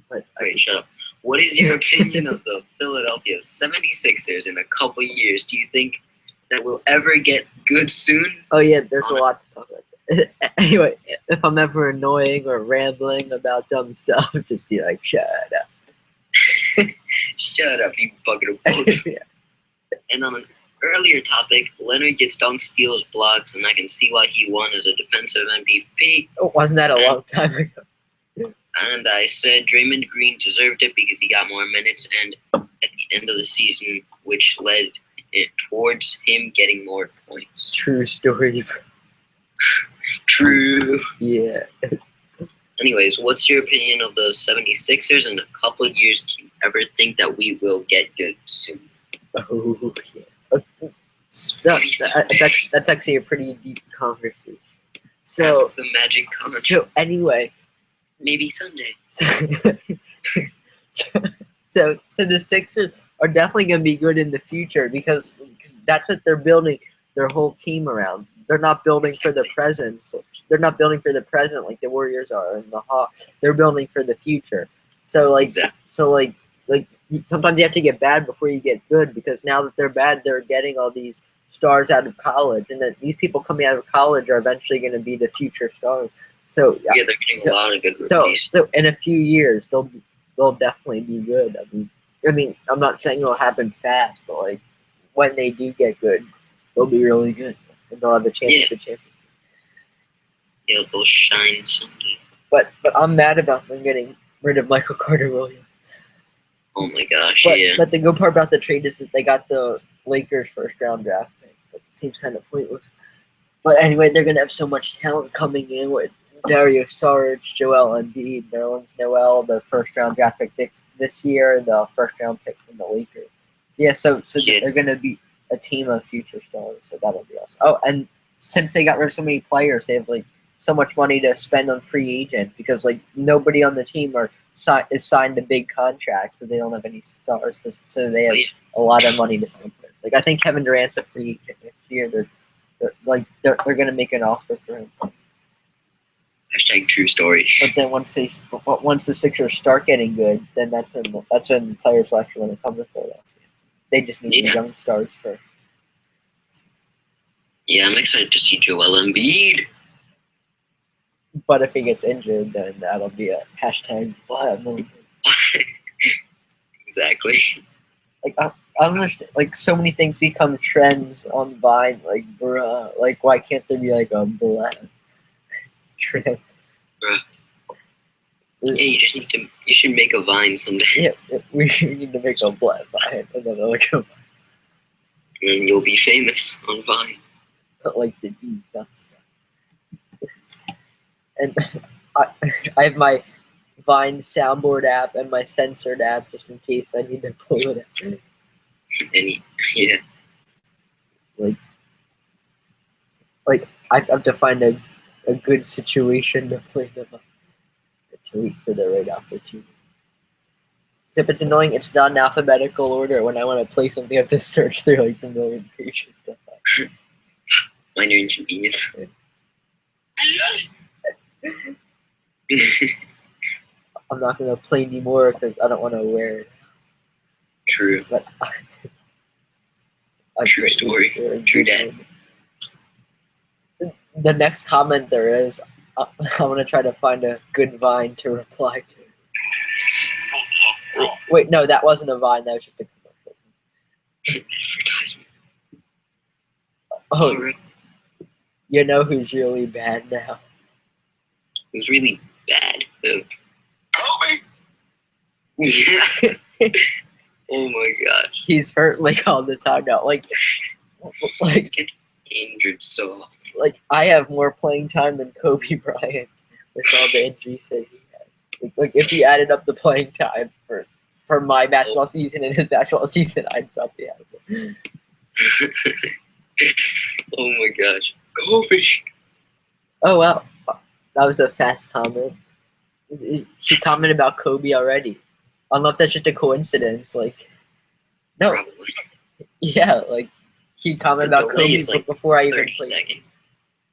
But Wait, shut up. What is your opinion of the Philadelphia 76ers in a couple years? Do you think that we'll ever get good soon? Oh yeah, there's a lot to talk about. Anyway, if I'm ever annoying or rambling about dumb stuff, just be like, shut up. Shut up, you bucket of balls. Yeah. And on an earlier topic, Leonard gets dunk steals, blocks, and I can see why he won as a defensive MVP. Oh, wasn't that a long time ago? And I said Draymond Green deserved it because he got more minutes and at the end of the season, which led it towards him getting more points. True story. True. Yeah. Anyways, what's your opinion of the 76ers in a couple of years? Do you ever think that we will get good soon? Oh, yeah. That's actually a pretty deep conversation. So, that's the magic comment. so anyway, Maybe someday. so the Sixers are definitely going to be good in the future because that's what they're building their whole team around. They're not building for the present. So they're not building for the present like the Warriors are and the Hawks. They're building for the future. So Exactly. Sometimes you have to get bad before you get good because now that they're bad, they're getting all these stars out of college, and then these people coming out of college are eventually going to be the future stars. So yeah, Yeah, they're getting So- a lot of good so rookies. in a few years they'll definitely be good. I mean, I'm not saying it'll happen fast, but like when they do get good, they'll be really good, and they'll have a chance at the championship. Yeah, they'll shine someday. But I'm mad about them getting rid of Michael Carter Williams. Oh my gosh, But yeah. but the good part about the trade is that they got the Lakers first round draft pick. It seems kind of pointless. But anyway, they're gonna have so much talent coming in with Dario Saric, Joel Embiid, Nerlens Noel, the first round draft pick this year, the first round pick from the Lakers. So Yeah. they're gonna be a team of future stars. So that'll be awesome. Oh, and since they got rid of so many players, they have like so much money to spend on free agent because like nobody on the team is signed to big contracts because they don't have any stars. So they have a lot of money to sign players. Like I think Kevin Durant's a free agent next year. They're gonna make an offer for him. Hashtag true story. But then once the Sixers start getting good, then that's when players will actually want to come to Philadelphia. They just need Yeah. young stars first. Yeah, I'm excited to see Joel Embiid. But if he gets injured, then that'll be a hashtag blah moment. Exactly. Like I understand, like so many things become trends on Vine. Like bruh, like why can't there be like a blah trend? Bruh. Yeah, you should make a Vine someday. Yeah, we need to make a blah Vine, and then like a And you'll be famous on Vine. like the D's nuts. And I have my Vine soundboard app and my censored app just in case I need to pull it out. Yeah. Like I have to find a good situation to play them up to wait for the right opportunity. Except it's annoying. It's not in alphabetical order. When I want to play something, I have to search through like the million pages stuff. Minor inconvenience. I'm not gonna play anymore because I don't want to wear it. True. But True story. True that. The next comment there is, I'm gonna try to find a good Vine to reply to. Wait, no, that wasn't a Vine. That was just a commercial. Advertisement. Oh, Alright. you know who's really bad now? It was really bad. Kobe. Oh my gosh. He's hurt like all the time now. Like Injured so often. like I have more playing time than Kobe Bryant with all the injuries that he had. Like if you added up the playing time for my basketball season and his basketball season, I'd probably have it. Oh my gosh. Kobe. Oh wow, that was a fast comment. She commented about Kobe already. I don't know if that's just a coincidence. Like, no, Probably. yeah, like he commented The about delay Kobe is, like, before I even 30 played. seconds.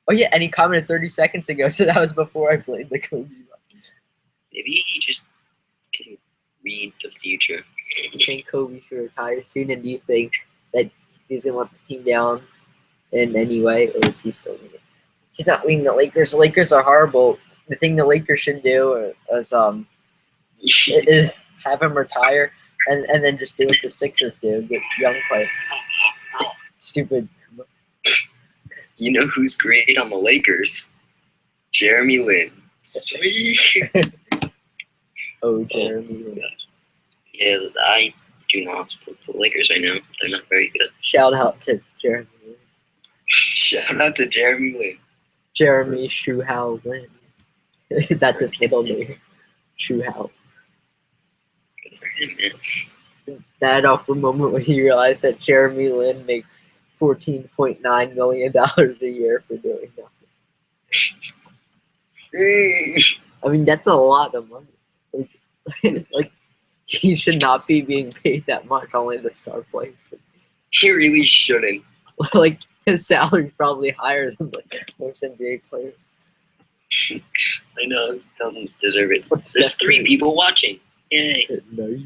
Oh yeah, and he commented 30 seconds ago, so that was before I played the Kobe. Maybe he just can read the future. Do you think Kobe should retire soon, and do you think that he's gonna let the team down in any way, or is he still leading? He's not leading the Lakers. The Lakers are horrible. The thing the Lakers should do is have him retire and then just do what the Sixers do, get young players. Stupid. You know who's great on the Lakers? Jeremy Lin. Oh, Jeremy. Yeah, I do not support the Lakers right now. They're not very good. Shout out to Jeremy. Shout out to Jeremy Lin. Jeremy Shuhao Lin. That's his middle name. Shuhao. Good for him, man. That awkward moment when he realized that Jeremy Lin makes $14.9 million a year for doing nothing. I mean, that's a lot of money. Like he should not be being paid that much. Only the star players. He really shouldn't. Like his salary's probably higher than like most NBA players. I know, he doesn't deserve it. What's There's Steph 3 Curry? people watching. Yay. Nice.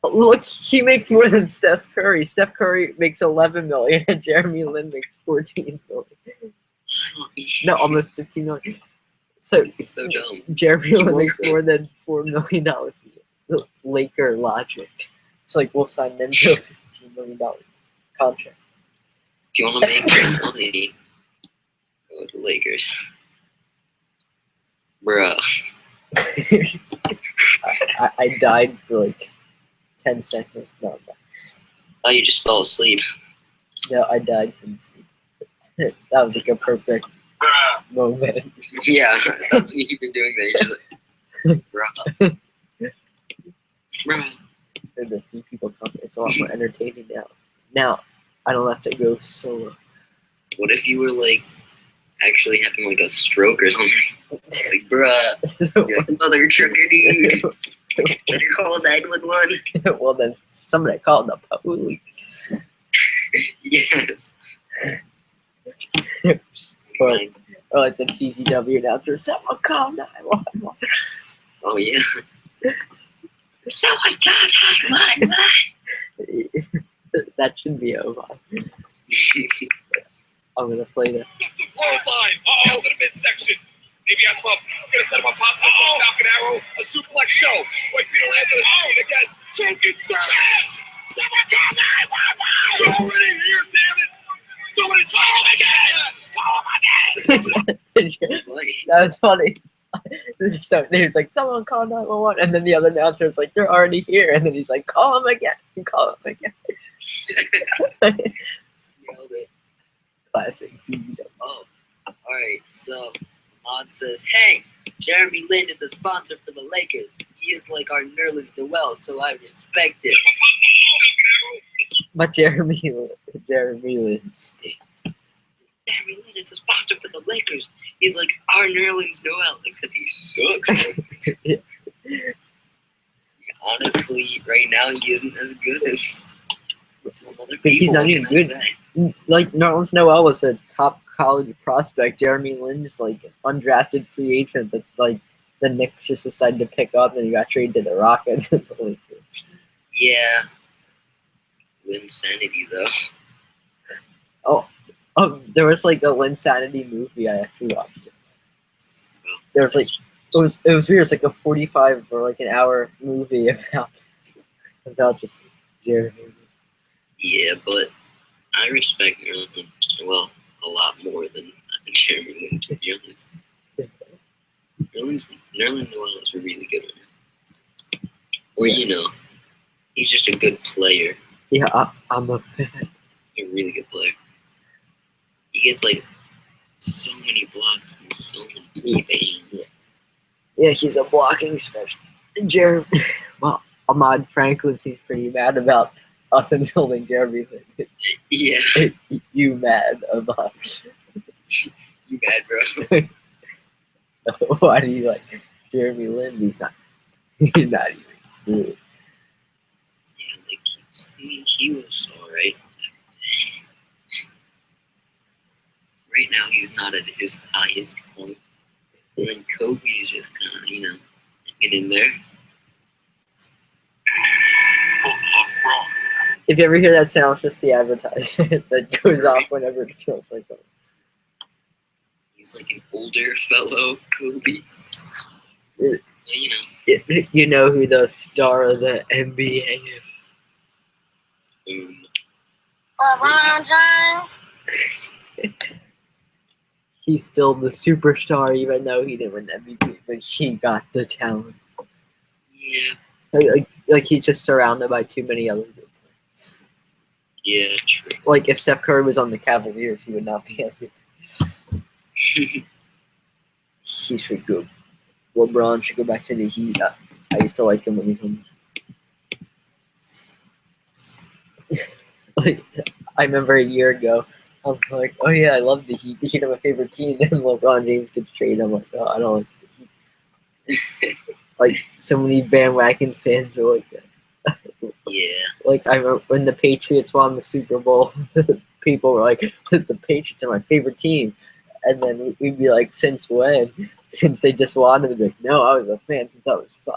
Look, he makes more than Steph Curry. Steph Curry makes $11 million, and Jeremy Lin makes $14 million. No, almost $15 million. So It's so dumb. Jeremy He Lin was makes good. more than $4 million. The Laker logic. It's like we'll sign them to a $15 million contract. If you want to make some money, go to Lakers. Bruh. I died for like 10 seconds. No, Oh, you just fell asleep. no, I died from sleep. That was like a perfect moment. Yeah, that's what you've been doing there. You're just like, bruh. Bruh. And the few people come, it's a lot more entertaining now. Now, I don't have to go solo. What if you were like actually having like a stroke or something? Like, bruh, you're like, mother trucker dude. Better call 911. Well, then somebody called the police. Yes. Or like the CZW announcer, someone call 911. Oh yeah. Someone call 911. That should be over. I'm gonna play that. Clothesline. Uh-oh, to the midsection. Maybe I'm gonna set him up possible for a Falcon Arrow, a suplex. No. White Beetle lands on his feet again. Choking start. Someone call 911. We're already here, damn it. Somebody's call him again. Call him again. That was funny. So there's like someone call 911, and then the other announcer is like they're already here, and then he's like call him again, call him again. Nailed it. Classic CZW. Oh, alright, so Ahmad says, hey, Jeremy Lin is a sponsor for the Lakers. He is like our Nerlens Noel, so I respect it. But Jeremy Lin stinks. Jeremy Lin is a sponsor for the Lakers. He's like our Nerlens Noel, except he sucks. Yeah. Honestly, right now he isn't as good as some other But he's people. not What even can I good. say? Like Nerlens Noel was a top college prospect. Jeremy Lin's like undrafted free agent that like the Knicks just decided to pick up, and he got traded to the Rockets. Yeah. Linsanity, though. There was like a Linsanity movie I actually watched. There was like it was weird. It was like a 45 or like an hour movie about just Jeremy. Yeah, but I respect Nerlens Noel a lot more than Jeremy Lin, to be honest. Nerlens Noel is a really good one. Or, you know, he's just a good player. Yeah, I'm a fan. A really good player. He gets, like, so many blocks and so many rebounds. Yeah, he's a blocking specialist. Jeremy, well, Ahmad Franklin seems pretty mad about us insulting Jeremy Lin. Yeah, You mad, Ahmad? you bad, bro. Why do you like Jeremy Lin? He's not even good. Yeah, like, he was alright. Right now, he's not at his highest point. And then Kobe's just kind of, you know, hanging in there. If you ever hear that sound, it's just the advertisement that goes off whenever it feels like that. He's like an older fellow, Kobe. Yeah. You know. You know who the star of the NBA is? LeBron James. He's still the superstar, even though he didn't win the MVP, but he got the talent. Yeah. Like he's just surrounded by too many other good players. Yeah, true. Like if Steph Curry was on the Cavaliers, he would not be MVP. He should go. LeBron should go back to the Heat. I used to like him when he's on. Like I remember a year ago, I'm like, oh yeah, I love the Heat. The Heat are my favorite team. And LeBron James gets traded. I'm like, oh, I don't like the Heat. Like so many bandwagon fans are like that. Yeah. Like I remember when the Patriots won the Super Bowl, people were like, the Patriots are my favorite team. And then we'd be like, since when? Since they just won, and they'd be like, no, I was a fan since I was 5.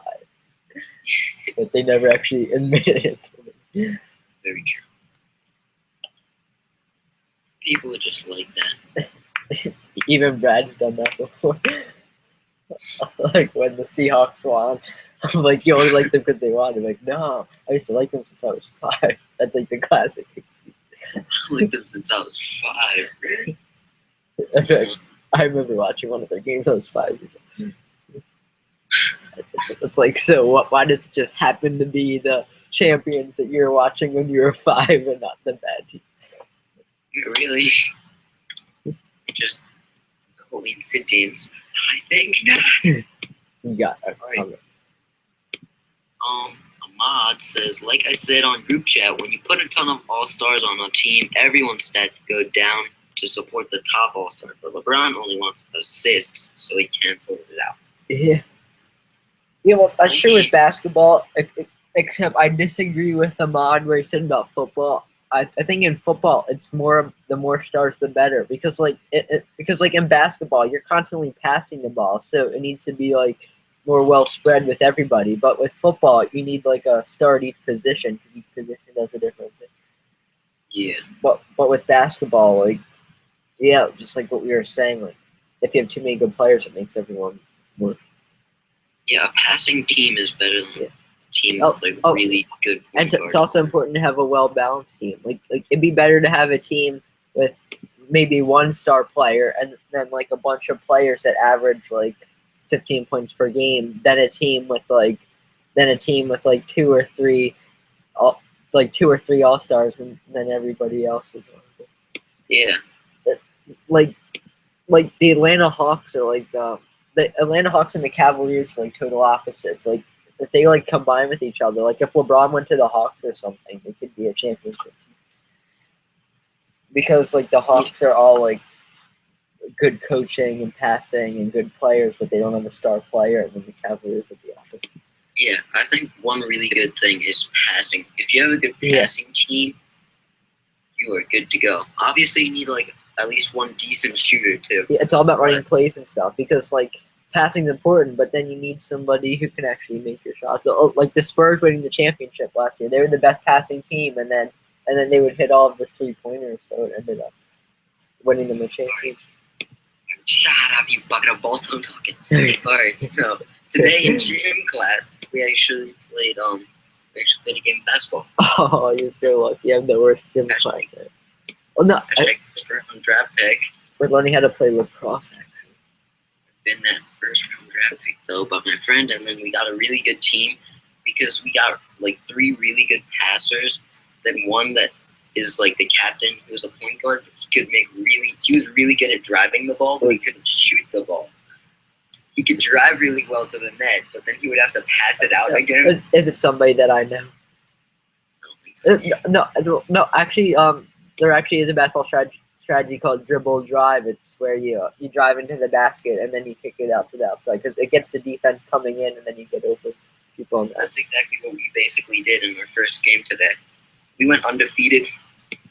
But they never actually admitted it. Very true. People are just like that. Even Brad's done that before. Like when the Seahawks won. I'm like, you only like them because they won. I'm like, no, I used to like them since I was 5. That's like the classic. I liked them since I was 5. Really? I remember watching one of their games. I was 5 years old. It's like, so what? Why does it just happen to be the champions that you're watching when you were 5 and not the bad teams? Really? Just coincidence? I think not. You got it. Right. Ahmad says, like I said on group chat, when you put a ton of all-stars on a team, everyone's stats go down to support the top all-star. But LeBron only wants assists, so he cancels it out. Yeah. Yeah, well, that's true with basketball, except I disagree with Ahmad where he said about football. I think in football, it's more the more stars the better because like in basketball, you're constantly passing the ball, so it needs to be like more well spread with everybody. But with football, you need like a star at each position because each position does a different thing. Yeah. But with basketball, like yeah, just like what we were saying, like if you have too many good players, it makes everyone worse. Yeah, a passing team is better than a team with like really good point and it's also important to have a well-balanced team. Like it'd be better to have a team with maybe one star player and then like a bunch of players that average like 15 points per game than a team with like 2 or 3 all-stars and then everybody else is horrible. Yeah. Like the Atlanta Hawks are like the Atlanta Hawks and the Cavaliers are like total opposites. Like if they like combine with each other, like if LeBron went to the Hawks or something, it could be a championship. Because like the Hawks are all like good coaching and passing and good players, but they don't have a star player, and then the Cavaliers are the opposite. Yeah, I think one really good thing is passing. If you have a good passing team, you are good to go. Obviously, you need like at least one decent shooter too. Yeah, it's all about running plays and stuff because like passing's important, but then you need somebody who can actually make your shots. So, like the Spurs winning the championship last year, they were the best passing team, and then they would hit all of the 3-pointers, so it ended up winning them the championship. Shut up, you bucket of balls! I'm talking. All right, so today in gym class, we actually played a game of basketball. Oh, you're so lucky! You have the worst gym class there. Well, no, first round draft pick. We're learning how to play lacrosse. Actually, been that first round draft pick though, but my friend, and then we got a really good team because we got like 3 really good passers. Then one that is like the captain, who was a point guard. But he was really good at driving the ball, but he couldn't shoot the ball. He could drive really well to the net, but then he would have to pass it out again. Is it somebody that I know? I don't think so. No. Actually, there actually is a basketball strategy called dribble drive. It's where you drive into the basket and then you kick it out to the outside because it gets the defense coming in and then you get over people on that. That's exactly what we basically did in our first game today. We went undefeated,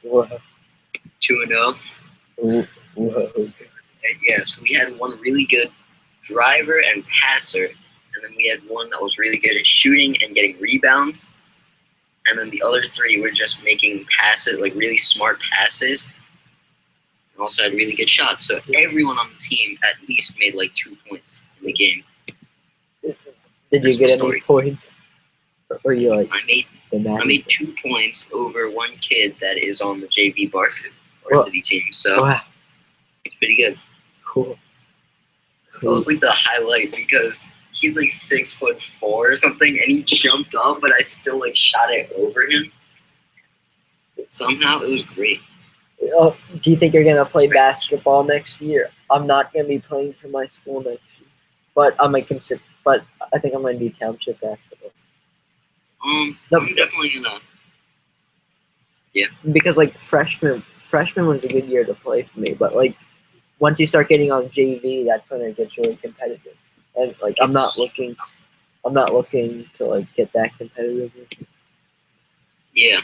2-0. Yeah, so we had one really good driver and passer, and then we had one that was really good at shooting and getting rebounds. And then the other 3 were just making passes, like really smart passes. And also had really good shots. So everyone on the team at least made like 2 points in the game. Did you get any points? Or you like? I made 2 points over one kid that is on the JV varsity team. So it's pretty good. Cool. It was like the highlight because he's like 6'4" or something, and he jumped up, but I still like shot it over him. Somehow it was great. Do you think you're gonna play basketball next year? I'm not gonna be playing for my school next year, but I might consider. But I think I'm gonna do township basketball. I'm definitely gonna. Yeah. Because like freshman was a good year to play for me, but like once you start getting on JV, that's when it gets really competitive. And like I'm not looking to like get that competitive. Yeah,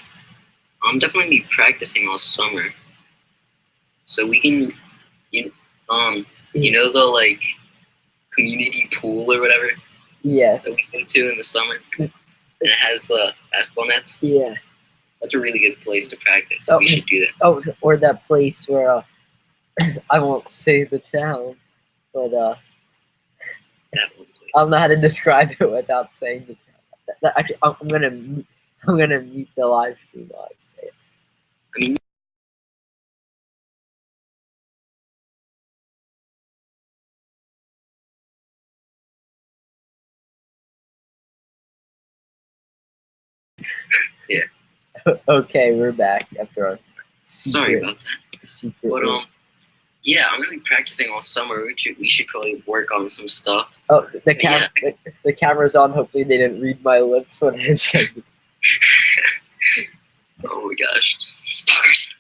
I'm definitely be practicing all summer, so we can, you know the like community pool or whatever. Yes. That we go to in the summer, and it has the basketball nets. Yeah. That's a really good place to practice. We should do that. Oh, or that place where I won't say the town, but that one place. I don't know how to describe it without saying it. Actually, I'm gonna mute the live stream while I say it. I mean, Okay, we're back after our sorry about that. secret. But yeah, I'm gonna be practicing all summer. We should probably work on some stuff. Oh, the camera's on. Hopefully, they didn't read my lips when I said it. Oh my gosh, stars!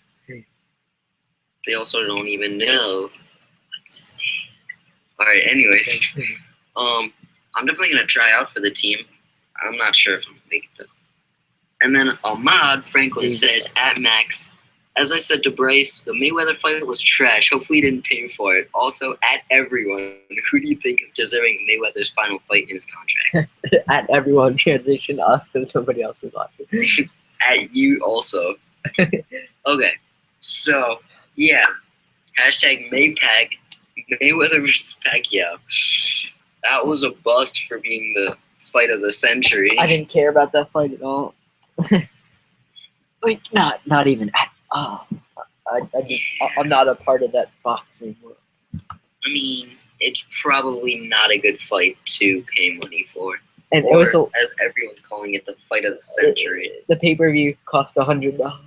They also don't even know. All right. Anyways, I'm definitely gonna try out for the team. I'm not sure if I'm gonna make it though. And then Ahmad Franklin says at Max, as I said to Bryce, the Mayweather fight was trash. Hopefully, he didn't pay for it. Also, at everyone, who do you think is deserving Mayweather's final fight in his contract? At everyone, transition us because somebody else is watching. At you also. Okay, so yeah, hashtag Maypac, Mayweather versus Pacquiao. That was a bust for being the fight of the century. I didn't care about that fight at all. Like, not even at all. I'm not a part of that boxing world. I mean, it's probably not a good fight to pay money for. And Or, it was as everyone's calling it, the fight of the century. The pay-per-view cost $100. I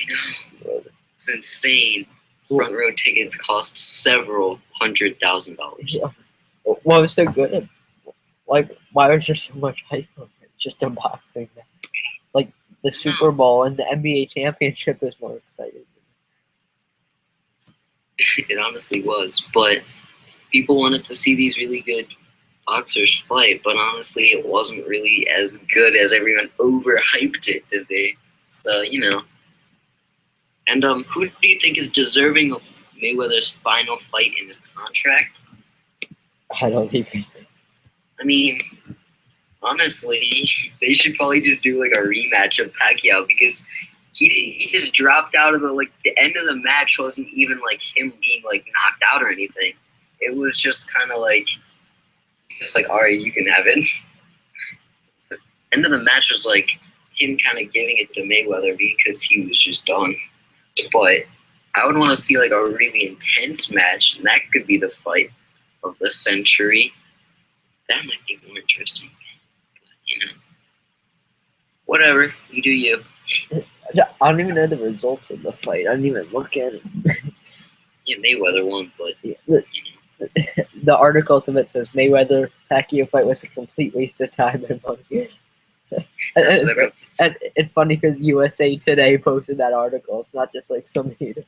know. It's insane. Front row tickets cost several $100,000. What was so good? Like, why was there so much hype on it? It's just a boxing match. Like, the Super Bowl and the NBA championship is more exciting. It honestly was. But people wanted to see these really good boxers fight. But honestly, it wasn't really as good as everyone overhyped it to be. So, you know. And who do you think is deserving of Mayweather's final fight in his contract? I don't even. I mean, honestly, they should probably just do like a rematch of Pacquiao because he just dropped out of the end of the match wasn't even like him being like knocked out or anything. It was just kind of like it's like, all right, you can have it. The end of the match was like him kind of giving it to Mayweather because he was just done. But I would want to see like a really intense match, and that could be the fight of the century. That might be more interesting. But, you know, whatever, you do you. I don't even know the results of the fight. I didn't even look at it. Yeah, Mayweather won, but the articles of it says Mayweather Pacquiao fight was a complete waste of time and money. And it's funny because USA Today posted that article. It's not just like some hater.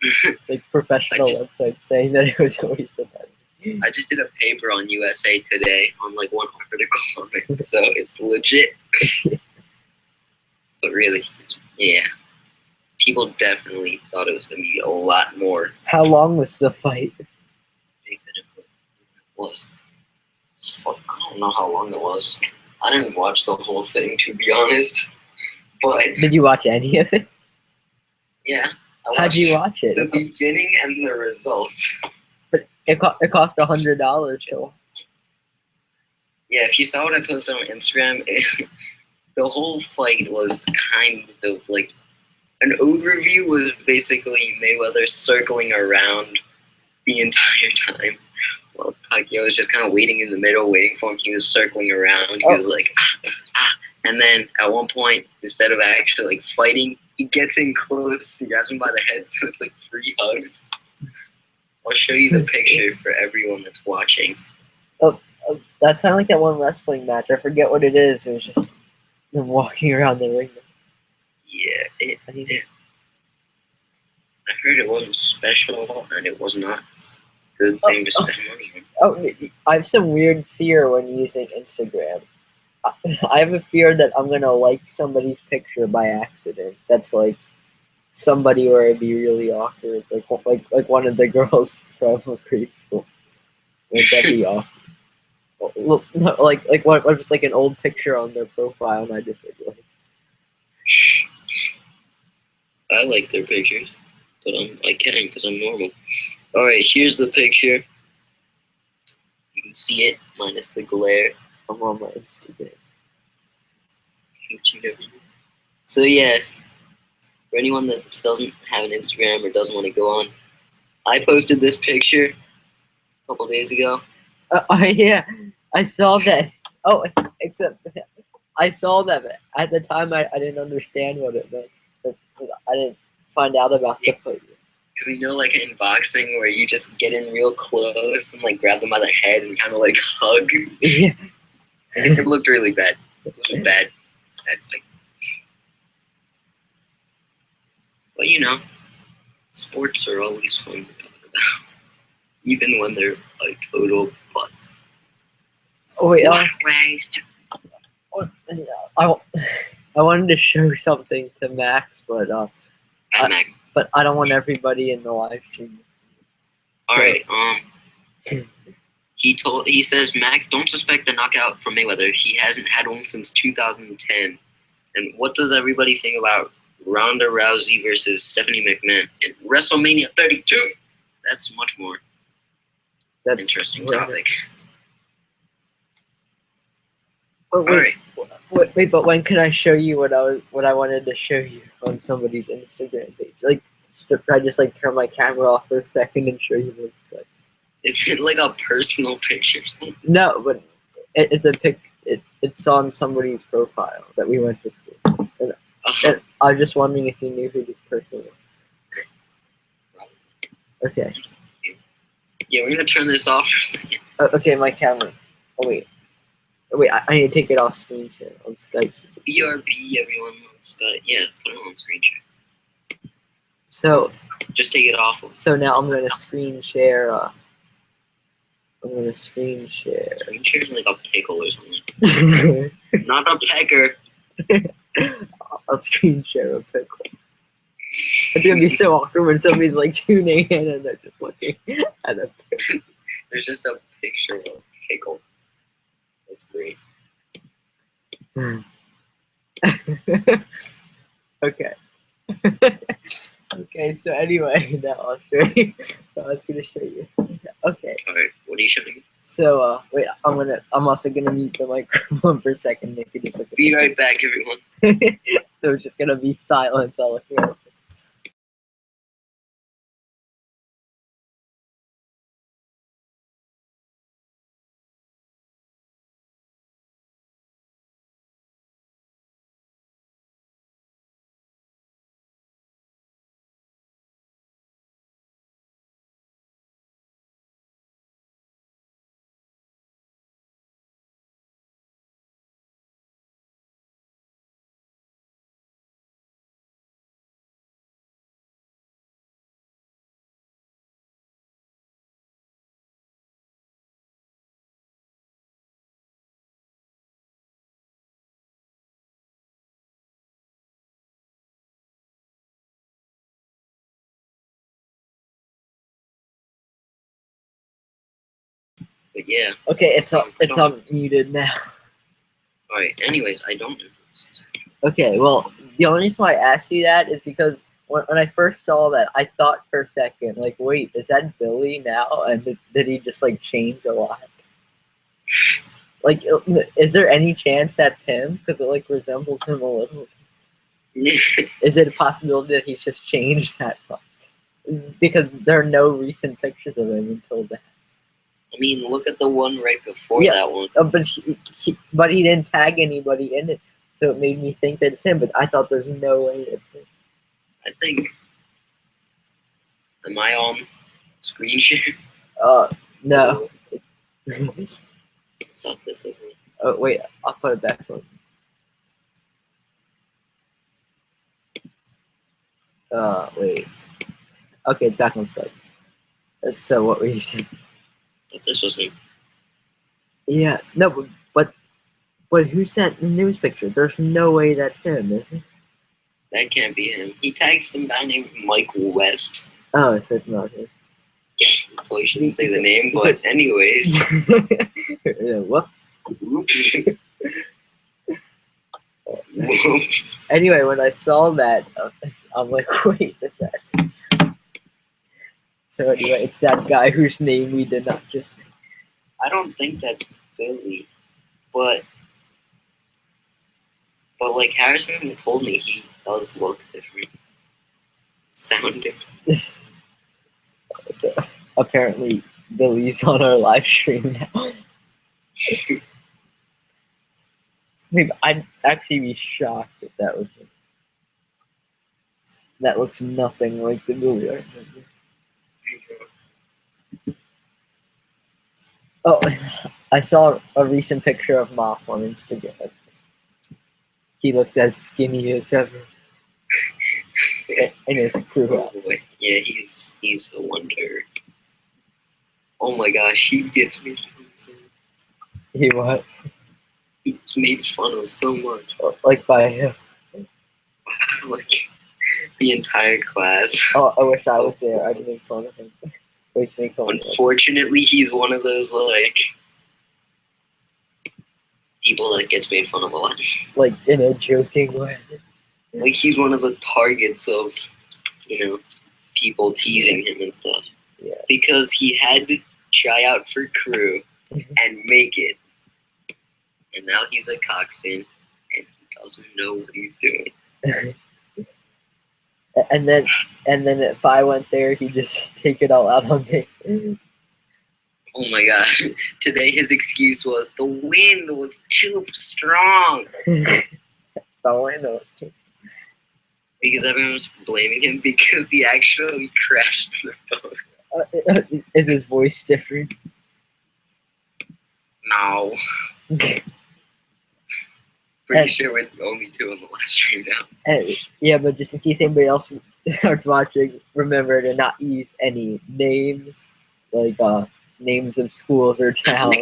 It's like professional websites saying that it was a waste of time. I just did a paper on USA Today on like one article on it, so it's legit. But really, people definitely thought it was going to be a lot more. How long was the fight? Big than it was. Fuck, I don't know how long it was. I didn't watch the whole thing, to be honest. But did you watch any of it? Yeah. How'd you watch it? The beginning and the results. But it cost $100 to watch. Yeah, if you saw what I posted on Instagram, the whole fight was kind of like an overview was basically Mayweather circling around the entire time. Well, Pacquiao was just kind of waiting in the middle, waiting for him. He was circling around. He was like, and then at one point, instead of actually like fighting, he gets in close, he grabs him by the head, so it's like 3 hugs. I'll show you the picture for everyone that's watching. Oh, that's kind of like that one wrestling match. I forget what it is. It was just them walking around the ring. Yeah, I heard it wasn't special, and it was not a good thing to spend money on. Oh, I have some weird fear when using Instagram. I have a fear that I'm gonna like somebody's picture by accident. That's like somebody where it'd be really awkward, like one of the girls from grade school. Like that'd be awkward. Look, like what was like an old picture on their profile, and I just like. I like their pictures, but I can't because I'm normal. All right, here's the picture. see it minus the glare. I'm on my Instagram. So yeah, for anyone that doesn't have an Instagram or doesn't want to go on, I posted this picture a couple days ago. Oh yeah, I saw that. Oh, except I saw that but at the time. I didn't understand what it meant because I didn't find out about the photo. Because you know, like in boxing, where you just get in real close and like grab them by the head and kind of like hug. Yeah. It looked really bad. It was a bad fight. But you know, sports are always fun to talk about, even when they're a total bust. Oh wait, I wanted to show something to Max, but Hi, Max. but I don't want everybody in the live stream. All right. He says, Max, don't suspect a knockout from Mayweather. He hasn't had one since 2010. And what does everybody think about Ronda Rousey versus Stephanie McMahon in WrestleMania 32? That's much more interesting topic. Oh, All right. Wait, but when can I show you what I wanted to show you on somebody's Instagram page? Like, should I just like turn my camera off for a second and show you what it's like? Is it like a personal picture or something? No, but it's a pic. It's on somebody's profile that we went to school. And I was just wondering if you knew who this person was. Okay. Yeah, we're gonna turn this off for a second. Okay, my camera. Oh wait, I need to take it off screen share on Skype. BRB, everyone on Skype. Yeah, put it on screen share. So just take it off. So now I'm gonna screen share. I'm gonna screen share. Screen share is like a pickle or something. Not a pecker. I'll screen share a pickle. It's gonna be so awkward when somebody's like tuning in and they're just looking at a pickle. There's just a picture of a pickle. That's great. Okay. Okay, so anyway, now I'll show you. I was gonna show you. Okay. Alright, what are you showing me? So wait, I'm also gonna mute the microphone for a second. If you just look at Be right back, everyone. So it's just gonna be silence while looking at it. But yeah. Okay, it's unmuted now. Alright, anyways, I don't know who this is. Okay, well, the only reason why I asked you that is because when I first saw that, I thought for a second, like, wait, is that Billy now? And did he just, like, change a lot? Like, is there any chance that's him? Because it, like, resembles him a little. Is it a possibility that he's just changed that much? Because there are no recent pictures of him until that. I mean, look at the one right before that one. But he didn't tag anybody in it, so it made me think that it's him. But I thought there's no way it's him. I think. Am I on screen share? No. I thought this is it. Oh wait, I'll put it back on. Wait. Okay, it's back on Skype. So what were you saying? I thought this was him. Yeah, no, but who sent the news picture? There's no way that's him, is it? That can't be him. He tagged some guy named Michael West. Oh, so it's not him. Probably shouldn't say the name, but anyways. Yeah, whoops. Oops. Whoops. Anyway, when I saw that, I'm like, wait, is that? So anyway, it's that guy whose name we did not just say. I don't think that's Billy, but like Harrison told me he does look different, sound different. So apparently Billy's on our live stream now. Maybe I'd actually be shocked if that was him. That looks nothing like the Billy I remember. Oh, I saw a recent picture of Moff on Instagram. He looked as skinny as ever. And his crew Oh boy. Yeah, he's a wonder. Oh my gosh, he gets made fun of so much. He what? He gets made fun of so much. Like by him. Like the entire class. Oh, I wish I was there. I'd make fun of him. Wait, make fun of him. Unfortunately, he's one of those like people that gets made fun of a lot. Like in a joking way. Like he's one of the targets of, people teasing him and stuff. Yeah. Because he had to try out for crew and make it. And now he's a coxswain and he doesn't know what he's doing. And then if I went there, he'd just take it all out on me. Oh my gosh. Today his excuse was the wind was too strong. Because everyone was blaming him because he actually crashed the boat. Is his voice different? No. Pretty sure we're the only two on the live stream now. Yeah, but just in case anybody else starts watching, remember to not use any names, like names of schools or towns.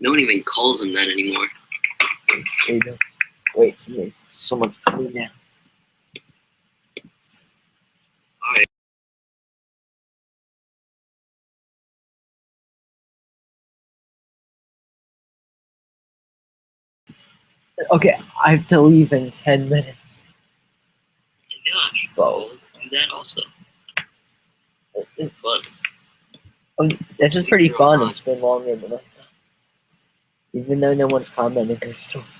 No one even calls him that anymore. There you go. Wait, someone's coming now. Alright. Okay, I have to leave in 10 minutes. Oh my gosh, I'll do that also. But This is pretty fun. It's been longer than I thought. Even though no one's commenting, it's still fun.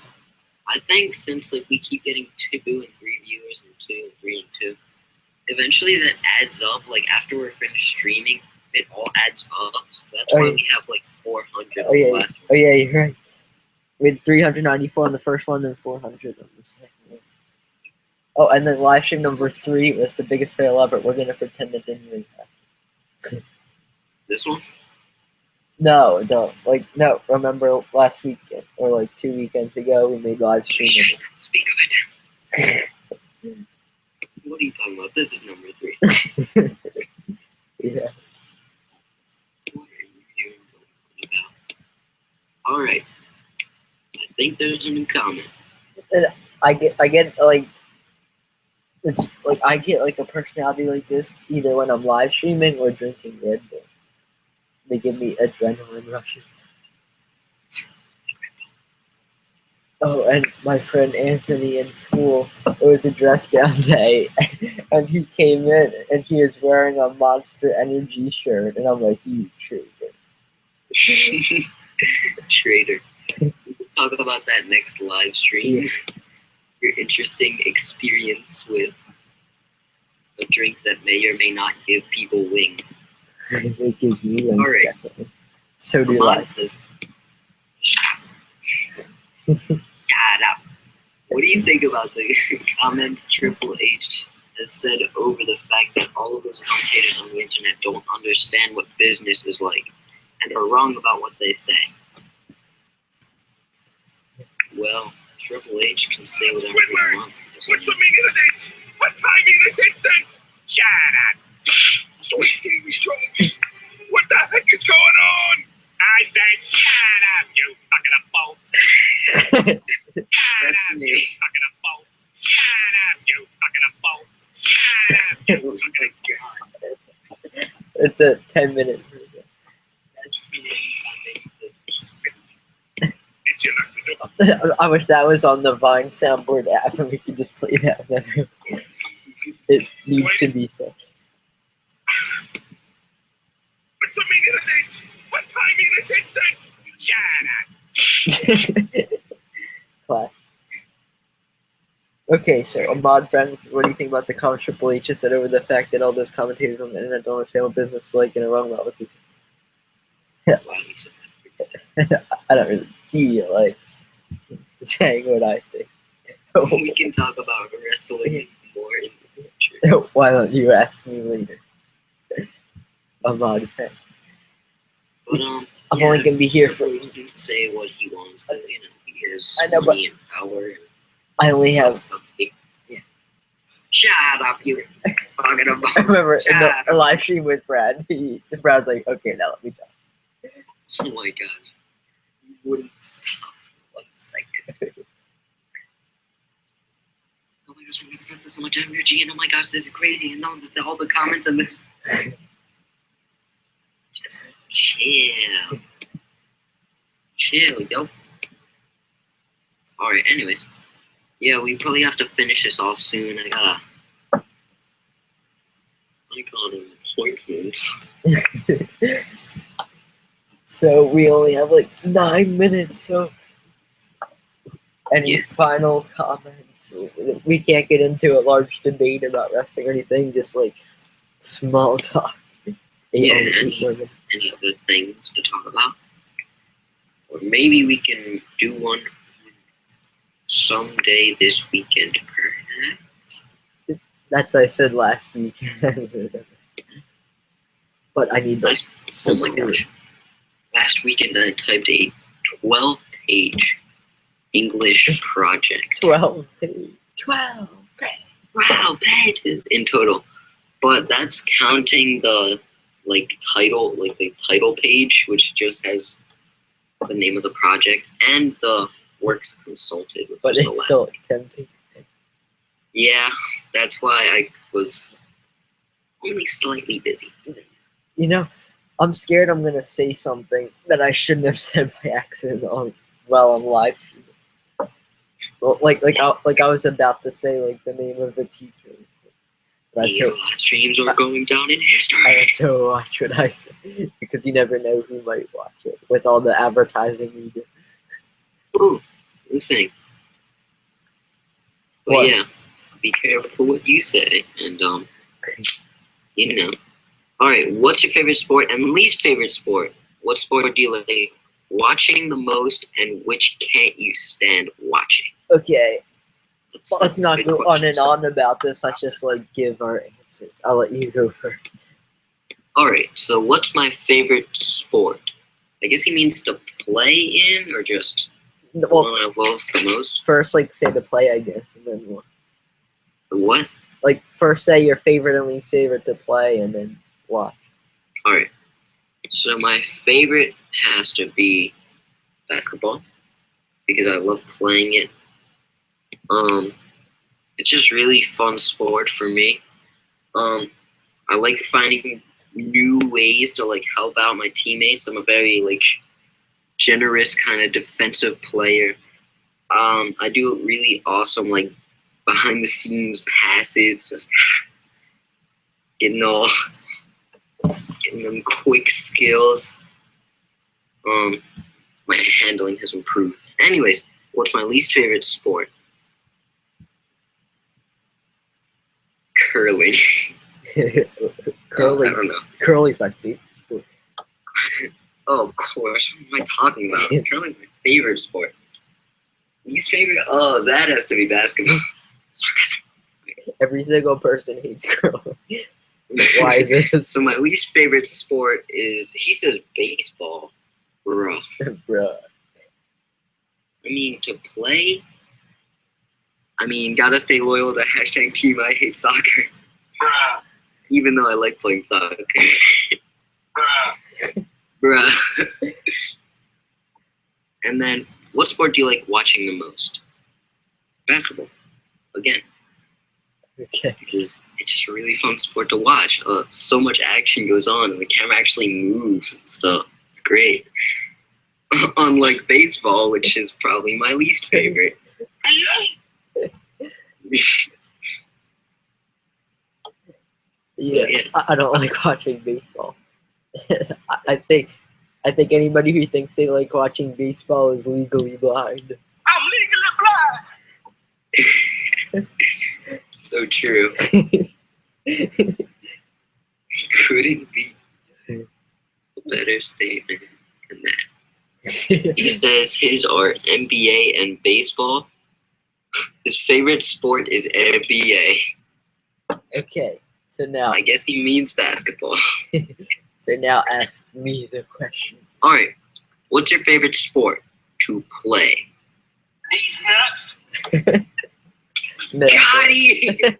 I think since we keep getting 2 and 3 viewers and 2 and 3 and 2, eventually that adds up. After we're finished streaming, it all adds up. So that's why we have 400 on the last one. Oh yeah, you're right. We had 394 on the first one, then 400 on the second one. Oh, and then live stream number 3 was the biggest fail ever. We're gonna pretend it didn't really happen. This one? No. No. Remember last weekend or 2 weekends ago we made live stream. Speak of it. What are you talking about? This is number 3. Yeah. What are you talking about? All right. I think there's a new comment. I get it's I get a personality like this either when I'm live streaming or drinking Red Bull. They give me adrenaline rushes. Oh, and my friend Anthony in school, it was a dress down day, and he came in and he was wearing a Monster Energy shirt, and I'm like, you traitor. Traitor. We'll talk about that next live stream. Yeah. Your interesting experience with a drink that may or may not give people wings. It gives me wings. All right. Definitely. So do I. Says, shut up. What do you think about the comments Triple H has said over the fact that all of those commentators on the internet don't understand what business is like and are wrong about what they say? Well, Triple H can say whatever he wants. What's the meaning of this? What timing this instant? Shut up. Sweet Davy Jones. What the heck is going on? I said, shut up, you fucking bolts. That's me. You fucking bolts. Shut up, you fucking bolts. Shut up, you fucking God. It's a 10-minute version. That's me. Did I wish that was on the Vine soundboard app and we could just play that whenever it needs to be so. What's the meaning of this? What timing this instant. Shut up. Class. Okay, so Ahmad, friends, what do you think about the comments Triple H just said over the fact that all those commentators on the internet don't understand what business is like in a wrong about what Wow, he said that. I don't really feel like saying what I think. We can talk about wrestling more in the future. Why don't you ask me later? Ahmad, fan. But I'm only gonna be here for. Triple H can say what he wants. 'Cause, you know, he has I know, money and power. I only have. Yeah. Shut up, you talking about. I remember in Shut the up. live stream with Brad. Brad's like, okay, now let me talk. Oh my god. You wouldn't stop for 1 second. Oh my gosh, I've never felt so much energy, and oh my gosh, this is crazy, and all the comments and this. Just chill. Chill, yo. Alright, anyways. Yeah, we probably have to finish this off soon. I got an appointment. So we only have like 9 minutes. So, any Yeah. final comments? We can't get into a large debate about wrestling or anything. Just like small talk. Yeah, Eight women. any other things to talk about? Or maybe we can do one someday this weekend, perhaps. That's what I said last week. But I need like Oh my gosh. Last weekend I typed a 12-page English project. 12 pages. 12 pages. Wow, pages in total. But that's counting the the title page, which just has the name of the project and the works consulted, which But was the it's last. still 10 pages. Yeah, that's why I was only slightly busy. You know, I'm scared I'm gonna say something that I shouldn't have said by accident on live. Well, like I was about to say like the name of the teacher. But These live streams are going down in I history. have to watch what I say because you never know who might watch it with all the advertising we do. Ooh, new thing. But What? yeah, be careful what you say, and you know. All right, what's your favorite sport and least favorite sport? What sport do you like watching the most, and which can't you stand watching? Okay, let's That's not good go on questions. and on about this. Let's just like give our answers. I'll let you go first. All right, so what's my favorite sport? I guess he means to play in, or just the Well, one I love the most. first like say to play, I guess, and then what? The what? Like first say your favorite and least favorite to play, and then watch. All right. So my favorite has to be basketball because I love playing it. It's just really fun sport for me. I like finding new ways to like help out my teammates. I'm a very like generous kind of defensive player. I do really awesome like behind the scenes passes, just getting them quick skills. My handling has improved. Anyways, what's my least favorite sport? Curling. Curly, I don't know. curly's my favorite sport. Oh, of course. What am I talking about? Curling's my favorite sport. Least favorite? Oh, that has to be basketball. Sarcasm. Every single person hates curling. Why is this, So my least favorite sport is, he says baseball. Bruh. bruh? I mean, to play, gotta stay loyal to hashtag team I hate soccer. Bruh. Even though I like playing soccer. Bruh. Bruh. And then, what sport do you like watching the most? Basketball. Again. Okay. Because it's just a really fun sport to watch. So much action goes on, and the camera actually moves and stuff. It's great. Unlike baseball, which is probably my least favorite. So, Yeah, I don't like watching baseball. I think I think anybody who thinks they like watching baseball is legally blind. I'm legally blind. So true. Couldn't be a better statement than that. He says his are NBA and baseball. His favorite sport is NBA. Okay, so now I guess he means basketball. so now ask me the question. All right. What's your favorite sport to play? These nuts. No. Gotti!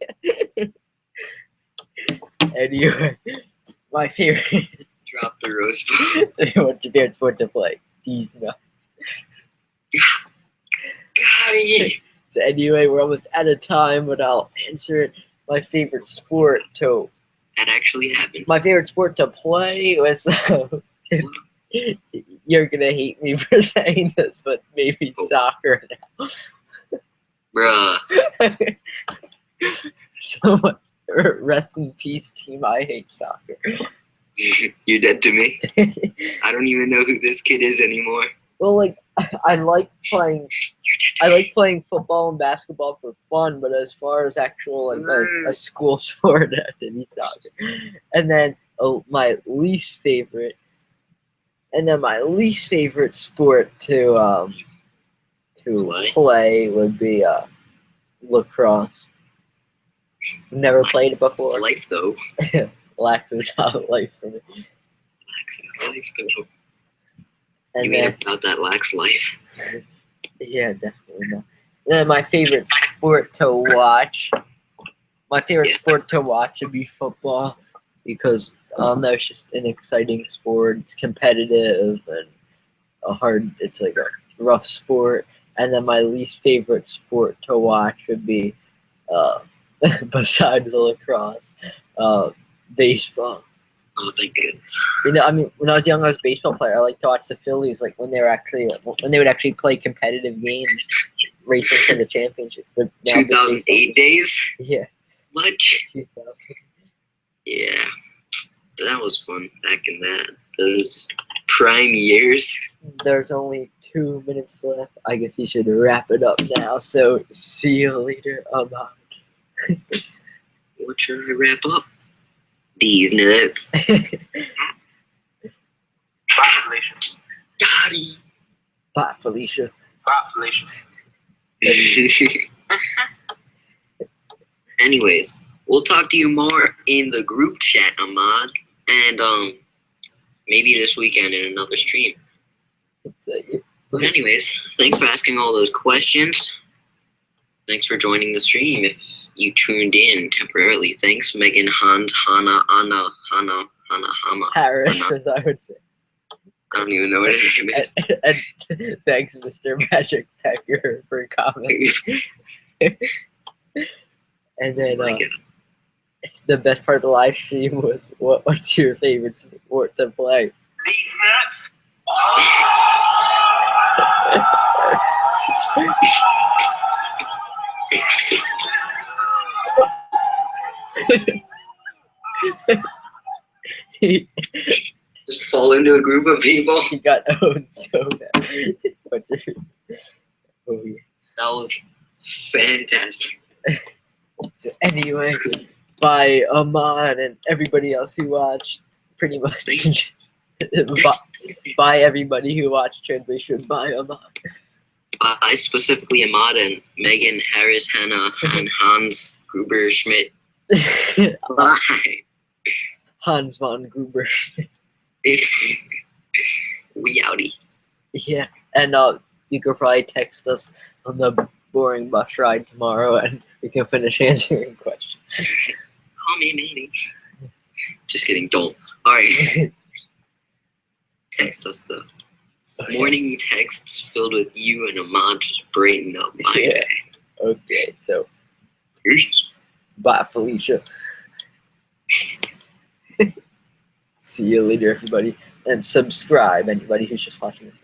Anyway, my favorite Drop the roast ball. what's your favorite sport to play? No. Gotti! So anyway, we're almost out of time, but I'll answer it. My favorite sport to That actually happened. play was you're gonna hate me for saying this, but maybe soccer now. Bruh. So rest in peace, team. I hate soccer. You're dead to me. I don't even know who this kid is anymore. Well, like I like playing football and basketball for fun, but as far as actual like a school sport, it had to be soccer. And then my least favorite sport to play would be lacrosse. Never played it before. It's life though. Lack of life for me. Lax life though. And You mean about that lax life? yeah, definitely not. And then my favorite sport to watch. My favorite sport to watch would be football because I don't know, it's just an exciting sport. It's competitive and it's like a rough sport. And then my least favorite sport to watch would be besides the lacrosse, baseball. Oh, thank goodness. You know, I mean, when I was young, I was a baseball player. I liked to watch the Phillies, like when they would actually play competitive games, racing for the championship. But now 2008 days? Yeah, Much? 2000. Yeah. That was fun back in those prime years. There's only 2 minutes left. I guess you should wrap it up now. So see you later, Ahmad. What should I wrap up? These nuts. Bye, Felicia. Gotti. Bye, Felicia. Bye, Felicia. Anyways, we'll talk to you more in the group chat, Ahmad, and maybe this weekend in another stream. But anyways, thanks for asking all those questions. Thanks for joining the stream if you tuned in temporarily. Thanks, Megan, Hans, Hannah, Anna, Hama. Harris, Anna. as I would say. I don't even know what her name is. And thanks, Mr. Magic Pecker, for commenting. And then the best part of the live stream was what's your favorite sport to play? These nuts. he Just fall into a group of people. got owned so bad. Oh, yeah. That was fantastic. So anyway, bye Ahmad and everybody else who watched. Pretty much. Bye everybody who watched translation. Bye Ahmad. I specifically Ahmad and Megan, Harris, Hannah, and Hans Gruber Schmidt. Bye. Hans von Gruber. We outie. Yeah, and you could probably text us on the boring bus ride tomorrow, and we can finish answering questions. Call me maybe. Just kidding. Don't. All right. Text us though. Okay. Morning texts filled with you and Ahmad just brightening up my day. Okay, so Peace. bye Felicia. See you later, everybody, and subscribe. Anybody who's just watching this.